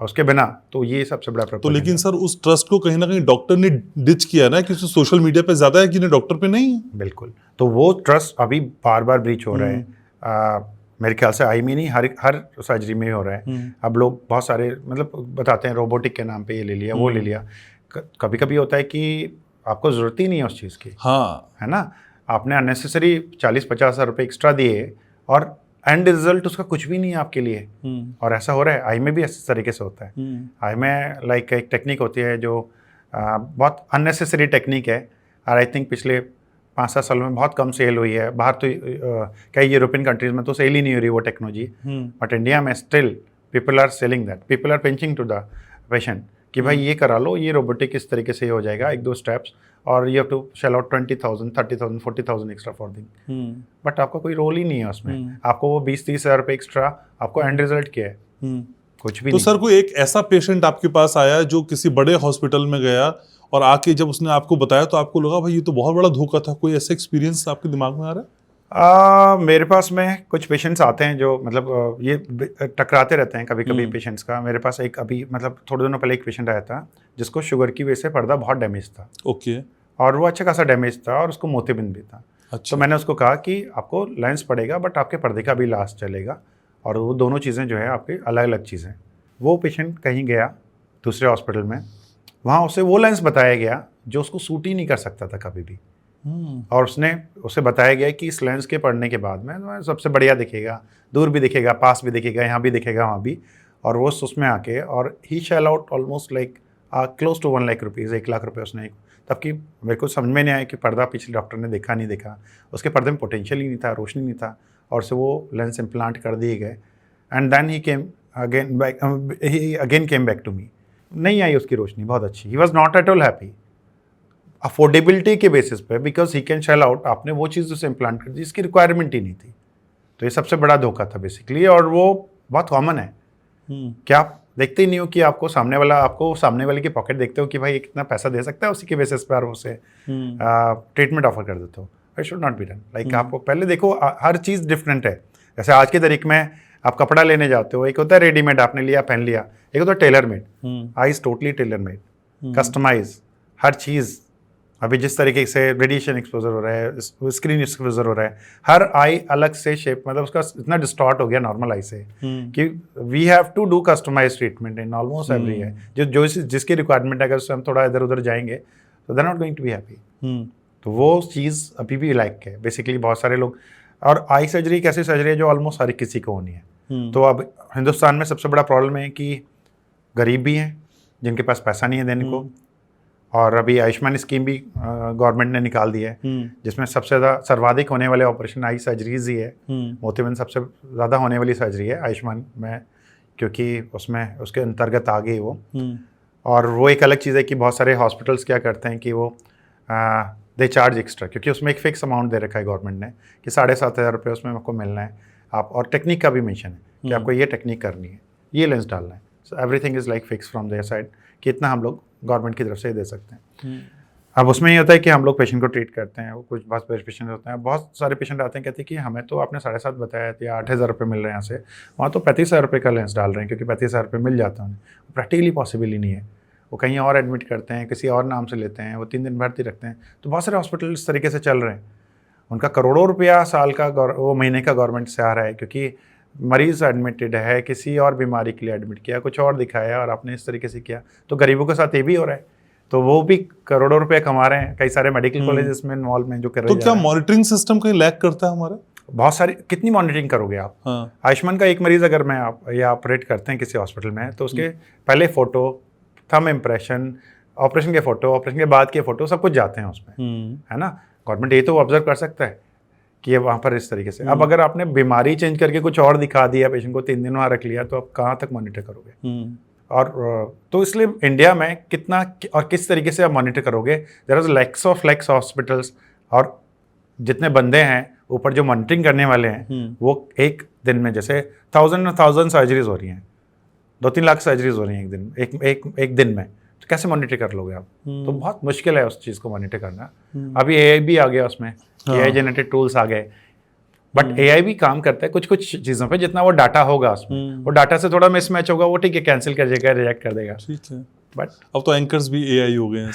उसके बिना, तो ये सबसे बड़ा प्रॉब्लम। तो लेकिन सर उस ट्रस्ट को कहीं ना कहीं डॉक्टर ने डिच किया ना, कि सोशल मीडिया पे ज़्यादा है कि डॉक्टर पे नहीं है। बिल्कुल, तो वो ट्रस्ट अभी बार बार ब्रीच हो रहा है। मेरे ख्याल से आई में नहीं, हर सर्जरी में हो रहा है। अब लोग बहुत सारे मतलब बताते हैं रोबोटिक के नाम पे ये ले लिया, वो ले लिया। कभी कभी होता है कि आपको ज़रूरत ही नहीं है उस चीज़ की, हाँ, है ना। आपने अननेसेसरी 40-50 हज़ार रुपये एक्स्ट्रा दिए और एंड रिजल्ट उसका कुछ भी नहीं है आपके लिए। और ऐसा हो रहा है, आई में भी इस तरीके से होता है। आई में लाइक एक टेक्निक होती है जो बहुत अननेसेसरी टेक्निक है, और आई थिंक पिछले 5-7 साल में बहुत कम सेल हुई है। बाहर तो कई यूरोपियन कंट्रीज में तो सेल ही नहीं हो रही वो टेक्नोलॉजी, बट इंडिया में still people are selling that, people are pinching to the patient कि भाई ये करा लो, ये रोबोटिक इस तरीके से हो जाएगा, 1-2 स्टेप्स, और you have to shell out 20,000, 30,000, 40,000 extra for thing. But आपका कोई रोल ही नहीं है उसमें। आपको वो 20-30 हज़ार रुपये एक्स्ट्रा, आपको एंड रिजल्ट क्या है? कुछ भी तो नहीं। सर कोई एक ऐसा पेशेंट आपके पास आया जो किसी बड़े हॉस्पिटल में गया और आके जब उसने आपको बताया तो आपको लगा भाई ये तो बहुत बड़ा धोखा था, कोई ऐसा एक्सपीरियंस आपके दिमाग में आ रहा है? मेरे पास में कुछ पेशेंट्स आते हैं जो मतलब ये टकराते रहते हैं कभी कभी पेशेंट्स का। मेरे पास एक अभी मतलब थोड़े दिनों पहले एक पेशेंट आया था जिसको शुगर की वजह से पर्दा बहुत डैमेज था। ओके। और वो अच्छा खासा डैमेज था और उसको मोतियाबिंद भी था। अच्छा। तो मैंने उसको कहा कि आपको लेंस पड़ेगा बट आपके पर्दे का भी इलाज चलेगा, और वो दोनों चीज़ें जो है आपकी अलग अलग चीज़ें। वो पेशेंट कहीं गया दूसरे हॉस्पिटल में, वहाँ उसे वो लेंस बताया गया जो उसको सूट ही नहीं कर सकता था कभी भी। और उसे बताया गया कि इस लेंस के पढ़ने के बाद में सबसे बढ़िया दिखेगा, दूर भी दिखेगा, पास भी दिखेगा, यहाँ भी दिखेगा, वहाँ भी। और वो उसमें आके और he shell out almost like close to 1 lakh rupees, 1 lakh रुपये उसने। तब कि मेरे को समझ में नहीं आया कि पर्दा पिछले डॉक्टर ने देखा नहीं देखा, उसके पर्दे में पोटेंशियल ही नहीं था, रोशनी नहीं था, और से वो लेंस इम्प्लांट कर दिए गए। And then he came again came back to me. नहीं आई उसकी रोशनी बहुत अच्छी। He was not at all happy affordability के बेसिस पे, because he can shell out. आपने वो चीज़ उसे इम्प्लांट कर दी जिसकी रिक्वायरमेंट ही नहीं थी। तो ये सबसे बड़ा धोखा था बेसिकली, और वो बहुत कॉमन है। क्या आप देखते ही नहीं हो कि आपको सामने वाले की पॉकेट देखते हो कि भाई कितना पैसा दे सकता है, उसी के बेसिस पर उसे ट्रीटमेंट ऑफर कर देते हो। It should not be done. Like आपको पहले देखो, हर चीज़ डिफरेंट है। जैसे आज के तारीख में आप कपड़ा लेने जाते हो, एक होता है रेडीमेड, आपने लिया पहन लिया, एक होता है tailor made. I is totally tailor made, customise हर चीज़। अभी जिस तरीके से रेडिएशन एक्सपोजर हो रहा है, स्क्रीन एक्सपोजर हो रहा है, हर आई अलग से शेप, मतलब उसका इतना डिस्टॉर्ट हो गया नॉर्मल आई से कि we have to do customize treatment in almost every है। जो जिसकी रिक्वायरमेंट है, अगर उससे हम थोड़ा इधर उधर जाएंगे तो they are not going to be happy. तो वो चीज़ अभी भी लाइक है बेसिकली बहुत सारे लोग। और आई सर्जरी एक ऐसी सर्जरी है जो ऑलमोस्ट हर किसी को होनी है। तो अब हिंदुस्तान में सबसे बड़ा प्रॉब्लम है कि गरीब भी हैं जिनके पास पैसा नहीं है देने को, और अभी आयुष्मान स्कीम भी गवर्नमेंट ने निकाल दी है, जिसमें सबसे ज़्यादा सर्वाधिक होने वाले ऑपरेशन आई सर्जरीज ही है। मोतियाबिंद सबसे ज़्यादा होने वाली सर्जरी है आयुष्मान में, क्योंकि उसमें उसके अंतर्गत आ गई वो। और वो एक अलग चीज़ है कि बहुत सारे हॉस्पिटल्स क्या करते हैं कि वो दे चार्ज एक्स्ट्रा, क्योंकि उसमें एक फिक्स अमाउंट दे रखा है गवर्नमेंट ने कि 7,500 रुपये उसमें आपको मिलना है। आप और टेक्निक का भी मेंशन है कि आपको ये टेक्निक करनी है, ये लेंस डालना है। So everything is like fix from their side कि इतना हम लोग गवर्नमेंट की तरफ से दे सकते हैं। अब उसमें ये होता है कि हम लोग पेशेंट को ट्रीट करते हैं। वो कुछ बहुत पेशेंट होते हैं, बहुत सारे पेशेंट आते हैं, कहते हैं कि हमें तो आपने 7,500 बताया था, 8,000 रुपये मिल रहे हैं यहाँ से, वहाँ तो 35,000 रुपये का लेंस डाल रहे हैं क्योंकि 35,000 रुपये मिल जाता है उन्हें। प्रैक्टिकली पॉसिबल ही नहीं है। वो कहीं और एडमिट करते हैं, किसी और नाम से लेते हैं, वो 3 दिन भर्ती रखते हैं। तो बहुत सारे हॉस्पिटल इस तरीके से चल रहे हैं। उनका करोड़ों रुपया साल का वो महीने का गवर्नमेंट से आ रहा है, क्योंकि मरीज़ एडमिटेड है, किसी और बीमारी के लिए एडमिट किया, कुछ और दिखाया और आपने इस तरीके से किया। तो गरीबों के साथ ये भी हो रहा है, तो वो भी करोड़ों रुपए कमा रहे हैं। कई सारे मेडिकल कॉलेजेस में इन्वॉल्व में जो कर रहे हैं। तो क्या मॉनिटरिंग सिस्टम कहीं लैग करता है हमारा? बहुत सारी, कितनी मॉनिटरिंग करोगे आप? हाँ। आयुष्मान का एक मरीज़ अगर मैं या ऑपरेट करते हैं किसी हॉस्पिटल में, तो उसके पहले फ़ोटो, थंब इम्प्रेशन, ऑपरेशन के फ़ोटो, ऑपरेशन के बाद के फ़ोटो, सब कुछ जाते हैं उसमें, है ना। गवर्नमेंट ये तो ऑब्जर्व कर सकता है कि ये वहाँ पर इस तरीके से। अब अगर आपने बीमारी चेंज करके कुछ और दिखा दिया, पेशेंट को 3 दिन वहाँ रख लिया, तो आप कहाँ तक मॉनिटर करोगे? और तो इसलिए इंडिया में कितना और किस तरीके से आप मॉनिटर करोगे? देयर इज लैक्स हॉस्पिटल्स, और जितने बंदे हैं ऊपर जो मॉनिटरिंग करने वाले हैं, वो एक दिन में जैसे 1000 सर्जरीज हो रही हैं, 2-3 लाख सर्जरीज हो रही हैं एक दिन में। तो कैसे मॉनिटर कर लोगे आप? तो बहुत मुश्किल है उस चीज़ को मॉनिटर करना। अभी AI भी आ गया उसमें, AI जनरेटेड टूल्स आ गए, बट AI भी काम करता है कुछ चीज़ों पे। जितना वो डाटा होगा उसमें, वो डाटा से थोड़ा मिसमैच होगा, वो ठीक है कैंसिल कर देगा, रिजेक्ट कर देगा। ठीक है, बट अब तो एंकर्स भी AI हो गए हैं।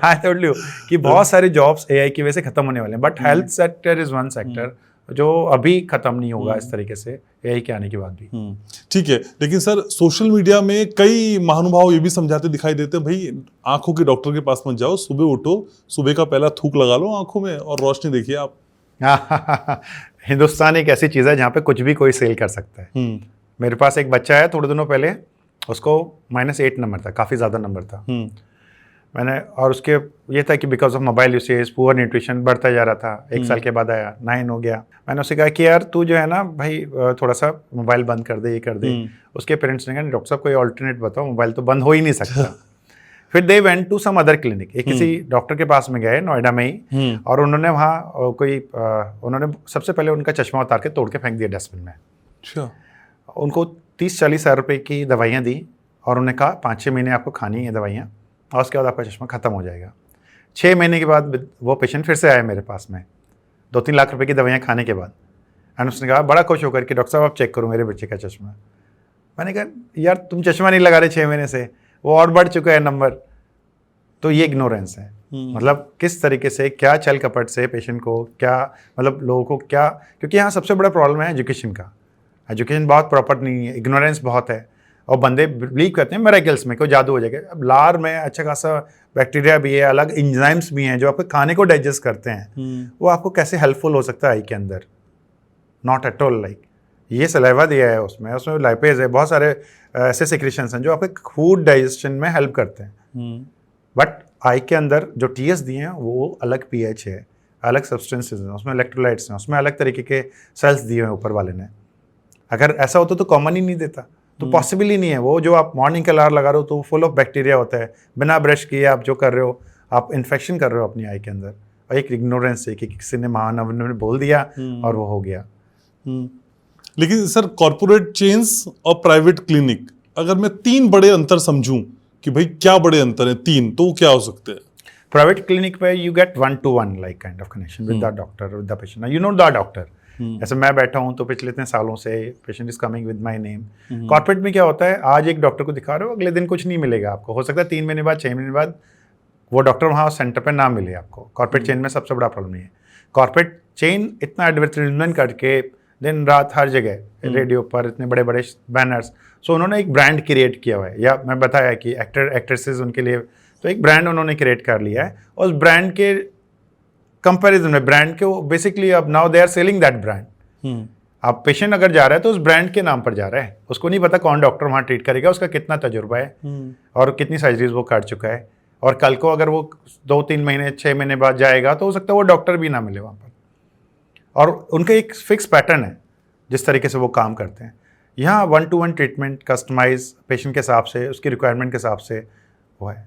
हाँ, टोटली कि बहुत सारे जॉब्स AI की वजह से खत्म होने वाले हैं। But health sector is one sector जो अभी खत्म नहीं होगा इस तरीके से, यही कहने की बात भी। ठीक है, लेकिन सर सोशल मीडिया में कई महानुभाव ये भी समझाते दिखाई देते हैं, भाई आंखों के डॉक्टर के पास मत जाओ, सुबह उठो, सुबह का पहला थूक लगा लो आंखों में और रोशनी देखिए आप। हिंदुस्तान एक ऐसी चीज़ है जहाँ पे कुछ भी कोई सेल कर सकता है। मेरे पास एक बच्चा है, थोड़े दिनों पहले उसको -8 नंबर था, काफ़ी ज़्यादा नंबर था। मैंने, और उसके ये था कि because of mobile usage, poor nutrition बढ़ता जा रहा था। 1 साल के बाद आया 9 हो गया। मैंने उससे कहा कि यार तू जो है ना भाई थोड़ा सा मोबाइल बंद कर दे, ये कर दे। उसके पेरेंट्स ने कहा डॉक्टर साहब कोई ऑल्टरनेट बताओ, मोबाइल तो बंद हो ही नहीं सकता। फिर they went to some other clinic, एक किसी डॉक्टर के पास में गए नोएडा में ही, और उन्होंने वहाँ उन्होंने सबसे पहले उनका चश्मा उतार के तोड़ के फेंक दिया डस्टबिन में। अच्छा। उनको 30-40 हज़ार रुपये की दवाइयाँ दी और उन्होंने कहा 5-6 महीने आपको खानी है दवाइयाँ, और उसके बाद आपका चश्मा ख़त्म हो जाएगा। 6 महीने के बाद वो पेशेंट फिर से आया मेरे पास में 2-3 लाख रुपए की दवाइयाँ खाने के बाद, एंड उसने कहा बड़ा खुश होकर कि डॉक्टर साहब आप चेक करो मेरे बच्चे का चश्मा। मैंने कहा यार तुम चश्मा नहीं लगा रहे 6 महीने से, वो और बढ़ चुका है नंबर। तो ये इग्नोरेंस है। मतलब किस तरीके से, क्या छल कपट से पेशेंट को, क्या मतलब लोगों को क्या, क्योंकि यहाँ सबसे बड़ा प्रॉब्लम है एजुकेशन का। एजुकेशन बहुत प्रॉपर नहीं है, इग्नोरेंस बहुत है, और बंदे बिलीव करते हैं मिरेकल्स में, कोई जादू हो जाएगा। अब लार में अच्छा खासा बैक्टीरिया भी है, अलग इंजाइम्स भी हैं जो आपके खाने को डाइजेस्ट करते हैं। वो आपको कैसे हेल्पफुल हो सकता है आई के अंदर? Not at all. लाइक ये सलाइवा दिया है उसमें लाइपेज है, बहुत सारे ऐसे सिक्रेशंस हैं जो आपके फूड डाइजेशन में हेल्प करते हैं। बट आई के अंदर जो टीएस दिए हैं वो अलग पीएच है, अलग सब्सटेंसेज हैं, उसमें इलेक्ट्रोलाइट्स हैं, उसमें अलग तरीके के सेल्स दिए हैं ऊपर वाले ने। अगर ऐसा होता तो कॉमन ही नहीं देता, तो पॉसिबल ही नहीं है। वो जो आप मॉर्निंग का अलार्म लगा रहे हो तो फुल ऑफ बैक्टीरिया होता है, बिना ब्रश किए आप जो कर रहे हो, आप इन्फेक्शन कर रहे हो अपनी आई के अंदर। और एक इग्नोरेंस है कि किसी ने महानव ने बोल दिया और वो हो गया। लेकिन सर कॉर्पोरेट चेन्स और प्राइवेट क्लिनिक, अगर मैं 3 बड़े अंतर समझूं कि भाई क्या बड़े अंतर हैं 3, तो वो क्या हो सकते हैं? प्राइवेट क्लिनिक पे you get 1-to-1 like kind of connection with the doctor, with the patient, you know the doctor. ऐसे मैं बैठा हूँ तो पिछले इतने सालों से patient is coming with my name. Corporate में क्या होता है, आज एक डॉक्टर को दिखा रहे हो, अगले दिन कुछ नहीं मिलेगा आपको, हो सकता है 3 महीने बाद, 6 महीने बाद वो डॉक्टर वहाँ सेंटर पे ना मिले आपको। कॉर्पोरेट चेन में सबसे बड़ा प्रॉब्लम ये है। कॉर्पोरेट चेन इतना एडवर्टाइजमेंट करके दिन रात हर जगह रेडियो पर इतने बड़े बड़े बैनर्स, सो उन्होंने एक ब्रांड क्रिएट किया हुआ है। या मैं बताया कि एक्टर एक्ट्रेसेस उनके लिए तो एक ब्रांड उन्होंने क्रिएट कर लिया है, और उस ब्रांड के कंपैरिजन में ब्रांड के वो बेसिकली अब now they are selling that brand. अब पेशेंट अगर जा रहा है तो उस ब्रांड के नाम पर जा रहा है, उसको नहीं पता कौन डॉक्टर वहाँ ट्रीट करेगा, उसका कितना तजुर्बा है और कितनी सर्जरीज वो कर चुका है, और कल को अगर वो 2-3 महीने 6 महीने बाद जाएगा तो हो सकता है वो डॉक्टर भी ना मिले वहाँ पर। और उनका एक फिक्स पैटर्न है जिस तरीके से वो काम करते हैं। यहाँ 1-to-1 ट्रीटमेंट कस्टमाइज पेशेंट के हिसाब से, उसकी रिक्वायरमेंट के हिसाब से वो है,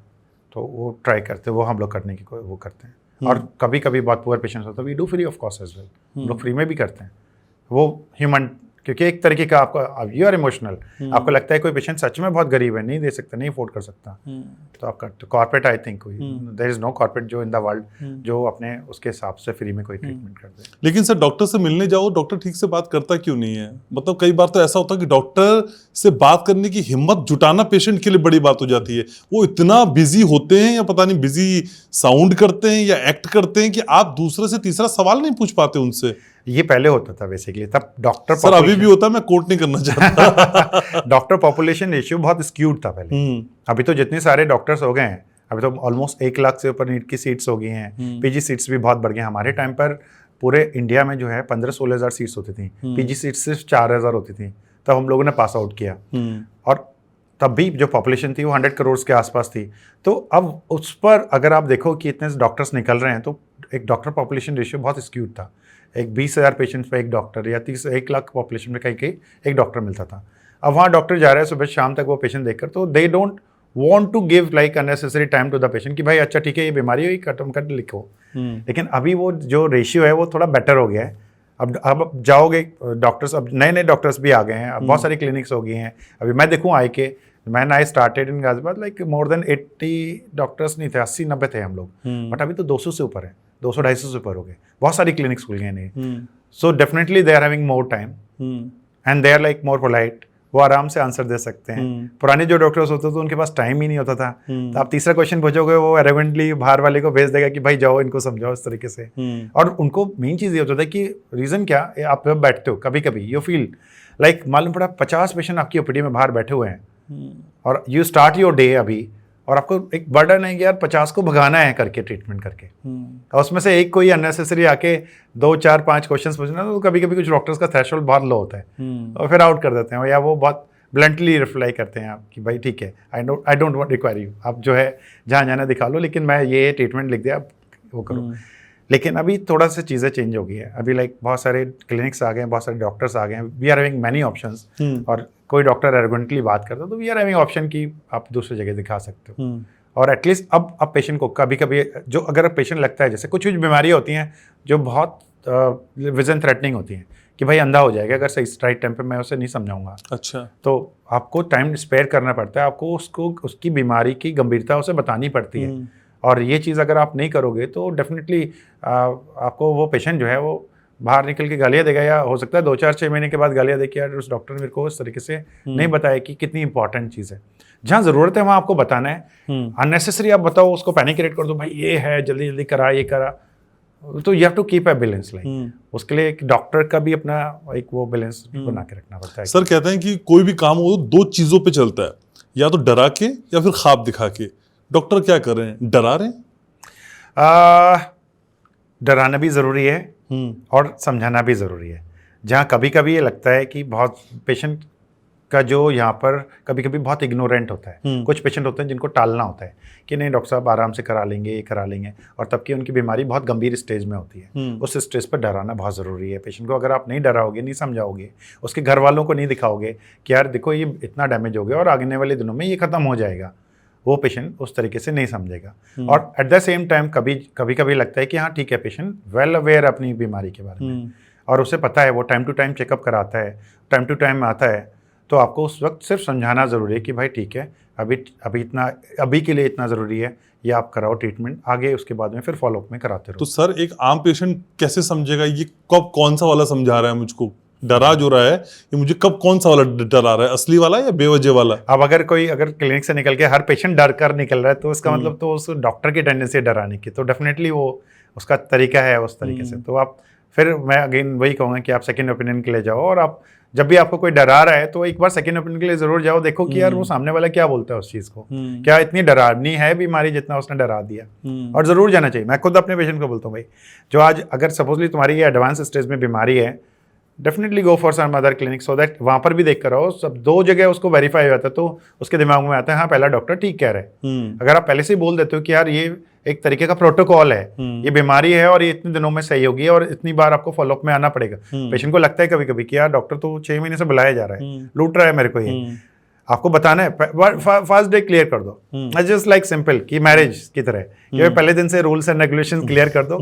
तो वो ट्राई करते हैं, वो हम लोग करने की वो करते हैं। और कभी कभी बहुत पुअर पेशेंट्स होता है, we do free of cost as well, हम लोग फ्री में भी करते हैं। वो ह्यूमन, क्योंकि एक तरीके का आपका यू आर इमोशनल, आपको लगता है कोई पेशेंट सच में बहुत गरीब है, नहीं दे सकता, नहीं अफोर्ड कर सकता, तो आप करते। Corporate I think there is no corporate जो इन द वर्ल्ड जो अपने उसके हिसाब से फ्री में कोई ट्रीटमेंट कर दे। लेकिन सर डॉक्टर से मिलने जाओ, डॉक्टर ठीक से बात करता क्यों नहीं है? मतलब कई बार तो ऐसा होता है कि डॉक्टर से बात करने की हिम्मत जुटाना पेशेंट के लिए बड़ी बात हो जाती है। वो इतना बिजी होते हैं या पता नहीं बिजी साउंड करते हैं या एक्ट करते हैं कि आप दूसरे से तीसरा सवाल नहीं पूछ पाते उनसे। ये पहले होता था बेसिकली, तब डॉक्टर सर अभी भी होता है, मैं कोट नहीं करना चाहता। डॉक्टर पॉपुलेशन रेशियो बहुत स्क्यूड था पहले। अभी तो जितने सारे डॉक्टर्स हो गए हैं, अभी तो ऑलमोस्ट 1 लाख से ऊपर नीट की सीट्स हो गई हैं, पीजी सीट्स भी बहुत बढ़ गई। हमारे टाइम पर पूरे इंडिया में जो है 15-16 हज़ार सीट्स होती थी, पीजी सीट्स सिर्फ 4,000 होती थी, तब हम लोगों ने पास आउट किया। और तब भी जो पॉपुलेशन थी वो 100 करोड़ के आसपास थी। तो अब उस पर अगर आप देखो कि इतने डॉक्टर्स निकल रहे हैं, तो एक डॉक्टर पॉपुलेशन रेशियो बहुत स्क्यूड था। एक 20,000 पेशेंट्स पे एक डॉक्टर, या 1 लाख पॉपुलेशन में कहीं एक डॉक्टर मिलता था। अब वहाँ डॉक्टर जा रहे हैं सुबह शाम तक वो पेशेंट देखकर, तो they don't want to give like unnecessary time to the patient कि भाई अच्छा ठीक है ये बीमारी हुई, खत्म कर लिखो। लेकिन अभी वो जो रेशियो है वो थोड़ा बेटर हो गया है। अब जाओगे डॉक्टर्स, अब नए नए डॉक्टर्स भी आ गए हैं, अब बहुत सारी क्लिनिक्स हो गई हैं। अभी मैं देखूँ आई के, man I started in Ghaziabad, like more than 80 doctors नहीं थे, 80-90 थे हम लोग, बट अभी तो 200 से ऊपर है, 200-250 से ऊपर हो गए। बहुत सारी क्लिनिक्स खुल गए नहीं। So definitely they are having more time and they are like more polite, वो आराम से आंसर दे सकते हैं। पुराने जो डॉक्टर्स होते थे उनके पास टाइम ही नहीं होता था, तो आप तीसरा क्वेश्चन पूछोगे वो एरोगेंटली बाहर वाले को भेज देगा कि भाई जाओ इनको समझाओ इस तरीके से। और उनको मेन चीज़ ये होता था कि रीज़न क्या, आप जब बैठते हो कभी कभी यू फील लाइक मालूम पड़ा 50 पेशेंट आपकी ओपीडी में बाहर बैठे हुए हैं और यू स्टार्ट योर डे अभी, और आपको एक बर्डन है कि यार 50 को भगाना है करके ट्रीटमेंट करके, और उसमें से एक कोई अननेसेसरी आके 2 4 5 क्वेश्चंस पूछना, तो कभी कभी कुछ डॉक्टर्स का थ्रेशोल्ड बहुत लो होता है और फिर आउट कर देते हैं, या वो बहुत ब्लंटली रिप्लाई करते हैं आप कि भाई ठीक है I don't want require you, आप जो है जहाँ जाना दिखा लो, लेकिन मैं ये ट्रीटमेंट लिख दिया आप वो करो। लेकिन अभी थोड़ा सा चीज़ें चेंज हो गई है, अभी लाइक बहुत सारे क्लिनिक्स आ गए हैं, बहुत सारे डॉक्टर्स आ गए हैं, we are having many options, और कोई डॉक्टर एरोगेंटली बात करता है तो वी आर हैविंग ऑप्शन कि आप दूसरी जगह दिखा सकते हो। और एटलीस्ट अब पेशेंट को कभी कभी जो अगर पेशेंट लगता है, जैसे कुछ बीमारियाँ होती हैं जो बहुत विजन थ्रेटनिंग होती हैं कि भाई अंधा हो जाएगा अगर सही राइट टाइम पे मैं उसे नहीं समझाऊंगा, अच्छा, तो आपको टाइम स्पेयर करना पड़ता है, आपको उसकी बीमारी की गंभीरता उसे बतानी पड़ती है, और ये चीज़ अगर आप नहीं करोगे तो डेफिनेटली आपको वो पेशेंट जो है वो बाहर निकल के गालियाँ देगा, या हो सकता है 2 4 6 महीने के बाद गालियाँ दे के यार उस डॉक्टर ने मेरे को इस तरीके से नहीं बताया कि कितनी इंपॉर्टेंट चीज़ है। जहाँ ज़रूरत है वहाँ आपको बताना है, अननेसेसरी आप बताओ उसको पैनिक क्रिएट कर दो, भाई ये है जल्दी जल्दी करा ये करा, तो you have to keep a balance, like उसके लिए एक डॉक्टर का भी अपना एक वो बैलेंस बना के रखना पड़ता है। सर कहते हैं कि कोई भी काम हो 2 चीज़ों पे चलता है, या तो डरा के या फिर ख्वाब दिखा के। डॉक्टर क्या कर रहे हैं, डरा रहे हैं? डराना भी ज़रूरी है और समझाना भी ज़रूरी है। जहाँ कभी कभी ये लगता है कि बहुत पेशेंट का जो यहाँ पर कभी कभी बहुत इग्नोरेंट होता है, कुछ पेशेंट होते हैं जिनको टालना होता है कि नहीं डॉक्टर साहब आराम से करा लेंगे, ये करा लेंगे, और तब की उनकी बीमारी बहुत गंभीर स्टेज में होती है। उस स्टेज पर डराना बहुत ज़रूरी है। पेशेंट को अगर आप नहीं डराओगे, नहीं समझाओगे, उसके घर वालों को नहीं दिखाओगे कि यार देखो ये इतना डैमेज हो गया और आने वाले दिनों में ये ख़त्म हो जाएगा, वो पेशेंट उस तरीके से नहीं समझेगा। और एट द सेम टाइम कभी लगता है कि हाँ ठीक है, पेशेंट वेल अवेयर अपनी बीमारी के बारे में, और उसे पता है, वो टाइम टू टाइम चेकअप कराता है, टाइम टू टाइम आता है, तो आपको उस वक्त सिर्फ समझाना ज़रूरी है कि भाई ठीक है, अभी के लिए इतना ज़रूरी है, ये आप कराओ ट्रीटमेंट, आगे उसके बाद में फिर फॉलोअप में कराते रहो। तो सर एक आम पेशेंट कैसे समझेगा ये कब कौन सा वाला समझा रहा है मुझको, डरा जो रहा है ये मुझे कब कौन सा वाला डरा रहा है, असली वाला या बेवजह वाला? अब अगर क्लिनिक से निकल के हर पेशेंट डर कर निकल रहा है तो इसका मतलब तो उस डॉक्टर की टेंडेंसी है डराने की, तो डेफिनेटली वो उसका तरीका है उस तरीके से। तो आप फिर मैं अगेन वही कहूँगा कि आप सेकेंड ओपिनियन के लिए जाओ, और आप जब भी आपको कोई डरा रहा है तो एक बार सेकेंड ओपिनियन के लिए जरूर जाओ, देखो कि यार वो सामने वाला क्या बोलता है उस चीज़ को, क्या इतनी डरावनी है बीमारी जितना उसने डरा दिया, और ज़रूर जाना चाहिए। मैं खुद अपने पेशेंट को बोलता हूँ भाई जो आज अगर सपोजली तुम्हारी ये एडवांस स्टेज में बीमारी है, definitely go for some other clinic, so that वहाँ पर भी देख कर आओ, सब 2 जगह उसको वेरीफाई हो जाता है, तो उसके दिमाग में आता है हाँ पहला डॉक्टर ठीक कह रहा है। अगर आप पहले से ही बोल देते हो कि यार ये एक तरीके का प्रोटोकॉल है, ये बीमारी है और ये इतने दिनों में सही होगी और इतनी बार आपको फॉलोअप में आना पड़ेगा, पेशेंट को लगता है कभी कभी कि यार डॉक्टर तो 6 महीने से बुलाया जा रहा है, लूट रहा है मेरे को, ये आपको बताना है, फर्स्ट डे क्लियर कर दो, जस्ट लाइक सिंपल कि मैरिज की तरह कि पहले दिन से रूल्स एंड रेगुलेशंस क्लियर कर दो,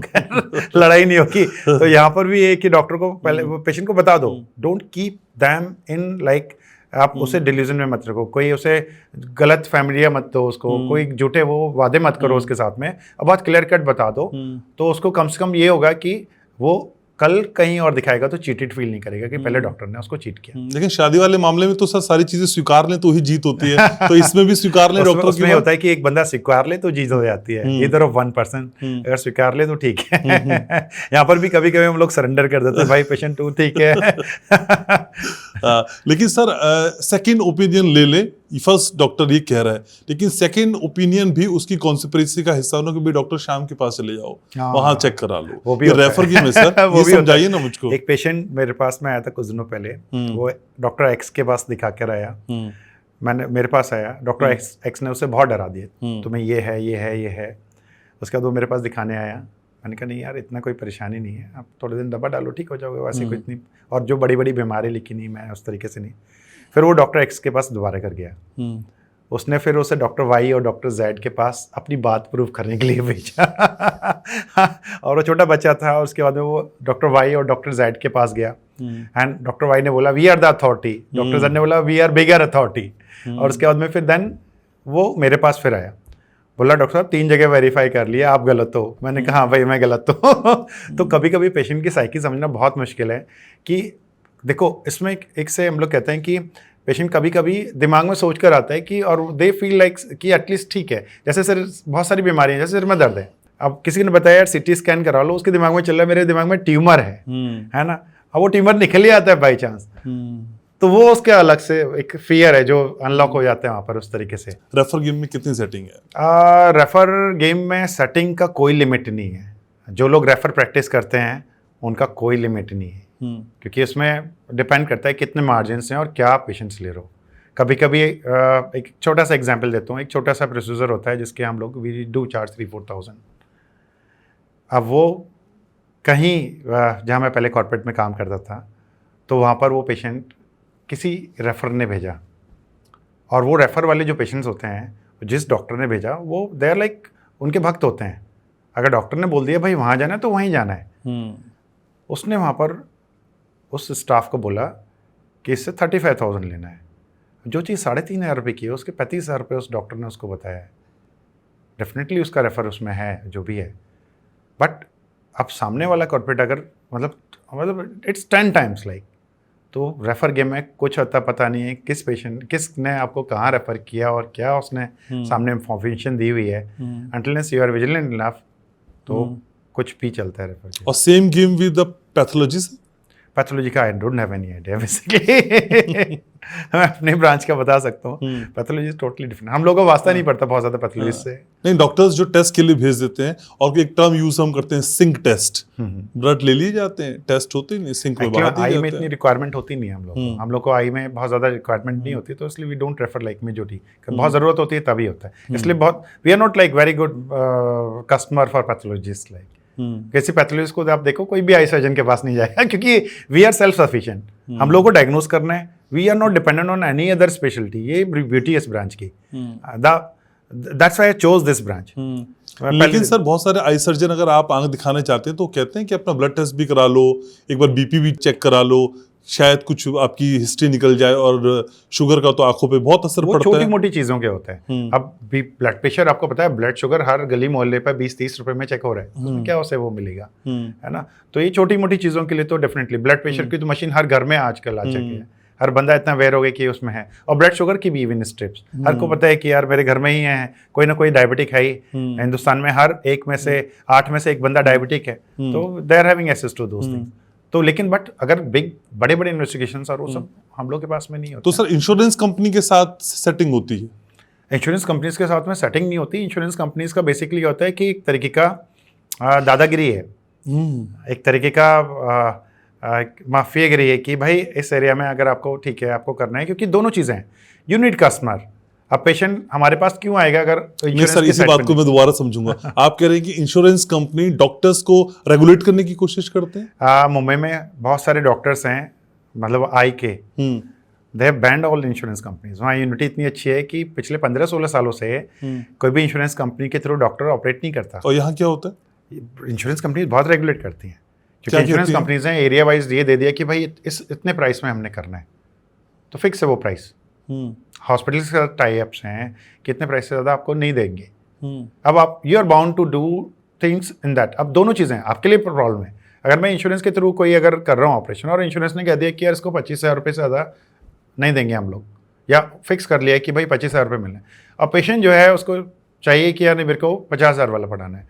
लड़ाई नहीं होगी। तो यहाँ पर भी है कि डॉक्टर को पहले पेशेंट को बता दो, don't keep them in like, आप उसे डिल्यूजन में मत रखो, कोई उसे गलत फैमिलिया मत दो उसको, कोई झूठे वो वादे मत करो उसके साथ में, अब बहुत क्लियर कट बता दो, तो उसको कम से कम ये होगा कि वो कल कहीं और दिखाएगा तो चीटेड फील नहीं करेगा कि पहले डॉक्टर ने उसको चीट किया। लेकिन शादी वाले मामले में तो सर सारी चीजें स्वीकार लें तो ही जीत होती है, तो इसमें भी स्वीकार लें डॉक्टर की? होता है कि एक बंदा स्वीकार ले तो जीत हो जाती है, इधर ऑफ 1%, अगर स्वीकार ले तो ठीक है। यहाँ पर भी कभी कभी हम लोग सरेंडर कर देते हैं, भाई पेशेंट तू ठीक है। लेकिन सर सेकंड ओपिनियन ले ले, फर्स्ट डॉक्टर ये कह रहा है, लेकिन सेकंड ओपिनियन भी उसकी कॉन्स्पिरेसी का हिस्सा होना कि भाई डॉक्टर श्याम के पास चले जाओ, वहां चेक करा लो, वो भी रेफर की में सर वो भी समझाइए ना मुझको। एक पेशेंट मेरे पास में आया था कुछ दिनों पहले, वो डॉक्टर एक्स के पास दिखा कर आया, मेरे पास आया, डॉक्टर एक्स ने उसे बहुत डरा दिया, तुम्हें ये है। उसके बाद वो मेरे पास दिखाने आया, मैंने कहा नहीं यार इतना कोई परेशानी नहीं है, आप थोड़े दिन दवा डालो ठीक हो जाओगे, वैसे कोई इतनी और जो बड़ी बड़ी बीमारी लिखी नहीं, मैं उस तरीके से नहीं। फिर वो डॉक्टर एक्स के पास दोबारा कर गया, उसने फिर उसे डॉक्टर वाई और डॉक्टर जेड के पास अपनी बात प्रूव करने के लिए भेजा। और वो छोटा बच्चा था, और उसके बाद में वो डॉक्टर वाई और डॉक्टर जेड के पास गया, एंड डॉक्टर वाई ने बोला we are the authority, doctor Z ने बोला वी आर बिगर अथॉरिटी, और उसके बाद में फिर देन वो मेरे पास फिर आया, बोला डॉक्टर साहब 3 जगह वेरीफाई कर लिया, आप गलत हो। मैंने कहा हाँ भाई मैं गलत हूँ। तो कभी कभी पेशेंट की साइकी समझना बहुत मुश्किल है कि देखो इसमें एक से हम लोग कहते हैं कि पेशेंट कभी कभी दिमाग में सोच कर आता है कि, और दे फील लाइक कि एटलीस्ट ठीक है, जैसे सर बहुत सारी बीमारियां, जैसे सिर में दर्द है, अब किसी ने बताया यार सिटी स्कैन करा लो, उसके दिमाग में चल रहा है मेरे दिमाग में ट्यूमर है ना, अब वो ट्यूमर निकल ही आता है बाई चांस, तो वो उसके अलग से एक फियर है जो अनलॉक हो जाते हैं वहाँ पर उस तरीके से। रेफर गेम में कितनी सेटिंग है? रेफर गेम में सेटिंग का कोई लिमिट नहीं है, जो लोग रेफर प्रैक्टिस करते हैं उनका कोई लिमिट नहीं है, क्योंकि इसमें डिपेंड करता है कितने मार्जिन हैं और क्या पेशेंट्स ले रहे हो। कभी कभी एक छोटा सा एग्जांपल देता हूँ, एक छोटा सा प्रोसीजर होता है जिसके हम लोग वी डू चार्ज 3-4,000। अब वो कहीं जहाँ मैं पहले कॉर्पोरेट में काम करता था तो वहाँ पर वो पेशेंट किसी रेफर ने भेजा, और वो रेफर वाले जो पेशेंट्स होते हैं जिस डॉक्टर ने भेजा वो दे आर लाइक उनके भक्त होते हैं। अगर डॉक्टर ने बोल दिया भाई वहाँ जाना है तो वहीं जाना है। उसने वहाँ पर उस स्टाफ को बोला कि इससे 35,000 लेना है, जो चीज़ 3,500 रुपये की है उसके 35,000 रुपये उस डॉक्टर ने उसको बताया है। डेफिनेटली उसका रेफर उसमें है जो भी है, बट अब सामने वाला कॉर्पोरेट अगर मतलब इट्स 10 टाइम्स लाइक, तो रेफर गेम में कुछ होता पता नहीं है किस पेशेंट किसने आपको कहाँ रेफर किया और क्या उसने सामने इन्फॉर्मेशन दी हुई है। Until you are vigilant enough तो कुछ भी चलता है रेफर। और same game with the pathology का I don't have any idea basically. मैं अपने ब्रांच का बता सकता हूँ, पैथोलॉजी टोटली डिफरेंट, हम लोगों को वास्ता नहीं पड़ता बहुत ज्यादा पैथोलॉजी से। नहीं, डॉक्टर्स जो टेस्ट के लिए भेज देते हैं, और एक टर्म यूज हम करते हैं सिंक टेस्ट, ब्लड ले लिए जाते हैं, टेस्ट होते नहीं, सिंक में बहा दिए आई जाते में इतनी रिक्वायरमेंट होती नहीं है हम लोग को आई में बहुत ज्यादा रिक्वायरमेंट नहीं होती, तो इसलिए we don't refer like majority, बहुत जरूरत होती है तभी होता है, इसलिए बहुत we are not like very good customer for pathologist. Like किसी पैथोलॉजिस्ट को आप देखो कोई भी आई सर्जन के पास नहीं जाएगा, क्योंकि वी आर सेल्फ सफिशिएंट, हम लोग को डायग्नोज करना है, we are not dependent on any other speciality. ये ब्यूटी है इस ब्रांच की, that's why I chose this branch. लेकिन सर बहुत सारे आई सर्जन अगर आप आंख दिखाने चाहते हैं तो कहते हैं कि अपना ब्लड टेस्ट भी करा लो, एक बार बीपी भी चेक करा लो, शायद कुछ आपकी हिस्ट्री निकल जाए, और शुगर का तो आंखों पे बहुत असर पड़ता है। छोटी मोटी चीजों के होते हैं। अब भी ब्लड प्रेशर आपको पता है, ब्लड शुगर हर गली मोहल्ले पर 20-30 रुपए में चेक हो रहा है, उसमें क्या उसे वो मिलेगा, है ना। तो ये छोटी मोटी चीजों के लिए तो डेफिनेटली ब्लड प्रेशर की तो मशीन हर घर में आजकल आ चुकी है, हर बंदा इतना अवेयर हो गया कि उसमें है, और ब्लड शुगर की भी इवन स्ट्रिप्स हर को पता है कि यार मेरे घर में ही है कोई ना कोई डायबिटिक है ही, हिंदुस्तान में हर एक में से 8 में से एक बंदा डायबिटिक है, तो they are having access to those things. तो लेकिन बट अगर बड़े बड़े इन्वेस्टिगेशंस और वो सब हम लोग के पास में नहीं होता। तो सर इंश्योरेंस कंपनी के साथ सेटिंग होती है? इंश्योरेंस कंपनीज के साथ में सेटिंग नहीं होती। इंश्योरेंस कंपनीज का बेसिकली होता है कि एक तरीके का दादागिरी है, एक तरीके का माफियागिरी है कि भाई इस एरिया में अगर आपको ठीक है आपको करना है, क्योंकि दोनों चीज़ें हैं, यू नीड कस्टमर। अब पेशेंट हमारे पास क्यों आएगा अगर सर इसी बात को मैं दोबारा समझूंगा। आप कह रहे हैं कि इंश्योरेंस कंपनी डॉक्टर्स को रेगुलेट करने की कोशिश करते हैं? मुंबई में बहुत सारे डॉक्टर्स हैं, मतलब आई के, they have banned all insurance companies. वहाँ यूनिटी इतनी अच्छी है कि पिछले 15-16 सालों से कोई भी इंश्योरेंस कंपनी के थ्रू डॉक्टर ऑपरेट नहीं करता। और यहाँ क्या होता है? इंश्योरेंस कंपनीज बहुत रेगुलेट करती हैं, क्योंकि इंश्योरेंस कंपनीज हैं एरिया वाइज ये दे दिया कि भाई इस इतने प्राइस में हमने करना है, तो फिक्स है वो प्राइस। हॉस्पिटल के साथ टाई अप्स हैं, कितने प्राइस से ज़्यादा आपको नहीं देंगे। अब आप you are bound to do things in that. अब दोनों चीज़ें आपके लिए प्रॉब्लम है। अगर मैं इंश्योरेंस के थ्रू कोई अगर कर रहा हूँ ऑपरेशन और इंश्योरेंस ने कह दिया कि यार इसको 25,000 रुपये से ज़्यादा नहीं देंगे हम लोग, या फिक्स कर लिया कि भाई 25,000 रुपये मिलना है, और पेशेंट जो है उसको चाहिए कि यार नहीं मेरे को 50,000 वाला पढ़ाना है,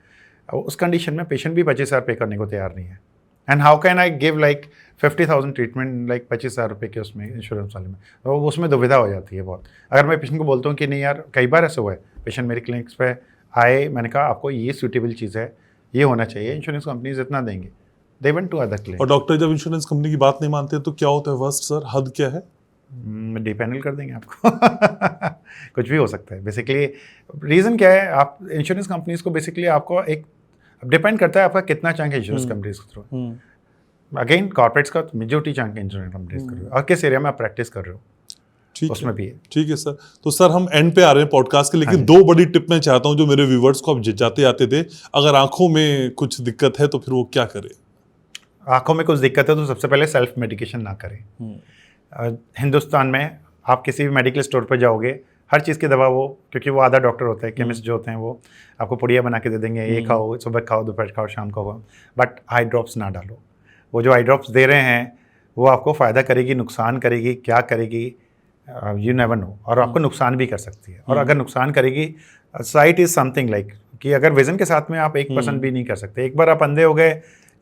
अब उस कंडीशन में पेशेंट भी 25,000 पे करने को तैयार नहीं है। And how can I give like 50,000 treatment like 25,000 रुपये के उसमें इंश्योरेंस वाले में, तो उसमें दुविधा हो जाती है बहुत। अगर मैं पेशेंट को बोलता हूँ कि नहीं यार, कई बार ऐसा हुआ है, पेशेंट मेरे क्लिनिक्स पे आए, मैंने कहा आपको ये सूटेबल चीज़ है, ये होना चाहिए, इंश्योरेंस कंपनीज इतना देंगे, they went to other clinic. और डॉक्टर जब इंश्योरेंस कंपनी की बात नहीं मानते तो क्या होता है वर्स्ट सर? हद क्या है? डिपेंडल कर देंगे आपको। कुछ भी हो सकता है बेसिकली। रीज़न क्या है, आप इंश्योरेंस कंपनीज को बेसिकली आपको एक डिपेंड करता है आपका कितना चंक है इंश्योरेंस कंपनीज के थ्रू। अगेन कॉर्पोरेट्स का मेजॉरिटी चंक है इंश्योरेंस कंपनीज के थ्रू, और किस एरिया में आप प्रैक्टिस कर रहे हो ठीक उसमें भी है। ठीक है सर। तो सर हम एंड पे आ रहे हैं पॉडकास्ट के, लेकिन दो बड़ी टिप मैं चाहता हूँ जो मेरे व्यूवर्स को अब जाते आते थे, अगर आंखों में कुछ दिक्कत है तो फिर वो क्या करे? आंखों में कुछ दिक्कत है तो सबसे पहले सेल्फ मेडिकेशन ना करें। हिंदुस्तान में आप किसी भी मेडिकल स्टोर पर जाओगे, हर चीज़ की दवा वो, क्योंकि वो आधा डॉक्टर होते हैं, केमिस्ट जो होते हैं वो आपको पुड़िया बना के दे देंगे, ये खाओ, सुबह खाओ, दोपहर खाओ, शाम को खाओ, बट आई ड्रॉप्स ना डालो। वो जो आई ड्रॉप्स दे रहे हैं वो आपको फ़ायदा करेगी, नुकसान करेगी, क्या करेगी, यू नेवर नो, और आपको नुकसान भी कर सकती है। और अगर नुकसान करेगी, साइट इज़ समथिंग लाइक कि अगर विजन के साथ में आप 1% भी नहीं कर सकते। एक बार आप अंधे हो गए,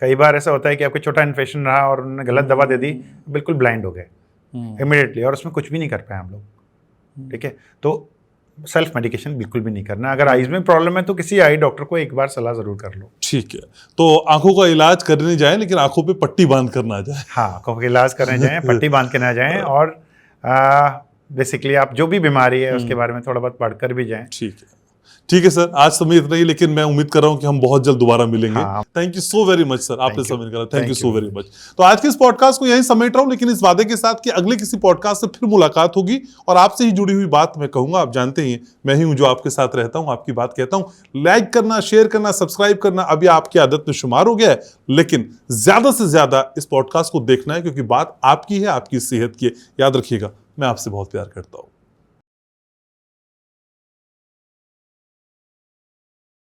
कई बार ऐसा होता है कि आपको छोटा इन्फेक्शन रहा और उन्होंने गलत दवा दे दी, बिल्कुल ब्लाइंड हो गए इमिडिएटली, और उसमें कुछ भी नहीं कर पाए हम लोग। ठीक है, तो सेल्फ मेडिकेशन बिल्कुल भी नहीं करना। अगर आईज में प्रॉब्लम है तो किसी आई डॉक्टर को एक बार सलाह जरूर कर लो। ठीक है, तो आंखों का इलाज करने जाए लेकिन आंखों पे पट्टी बांध कर ना जाए। हाँ, आंखों का इलाज करने जाएं, पट्टी बांध के ना जाएं, और बेसिकली आप जो भी बीमारी है उसके बारे में थोड़ा बहुत पढ़कर भी जाएं। ठीक है सर, आज समय इतना ही, लेकिन मैं उम्मीद कर रहा हूं कि हम बहुत जल्द दोबारा मिलेंगे। हाँ। Thank you so very much sir, आपने समय निकाला, thank you Thank so you. Very much. तो आज के इस पॉडकास्ट को यहीं समेट रहा हूं, लेकिन इस वादे के साथ कि अगले किसी पॉडकास्ट से फिर मुलाकात होगी और आपसे ही जुड़ी हुई बात मैं कहूंगा। आप जानते ही हैं, मैं ही हूं जो आपके साथ रहता हूं, आपकी बात कहता हूं। लाइक करना, शेयर करना, सब्सक्राइब करना अभी आपकी आदत में शुमार हो गया है, लेकिन ज्यादा से ज्यादा इस पॉडकास्ट को देखना है, क्योंकि बात आपकी है, आपकी सेहत की है। याद रखिएगा, मैं आपसे बहुत प्यार करता हूं।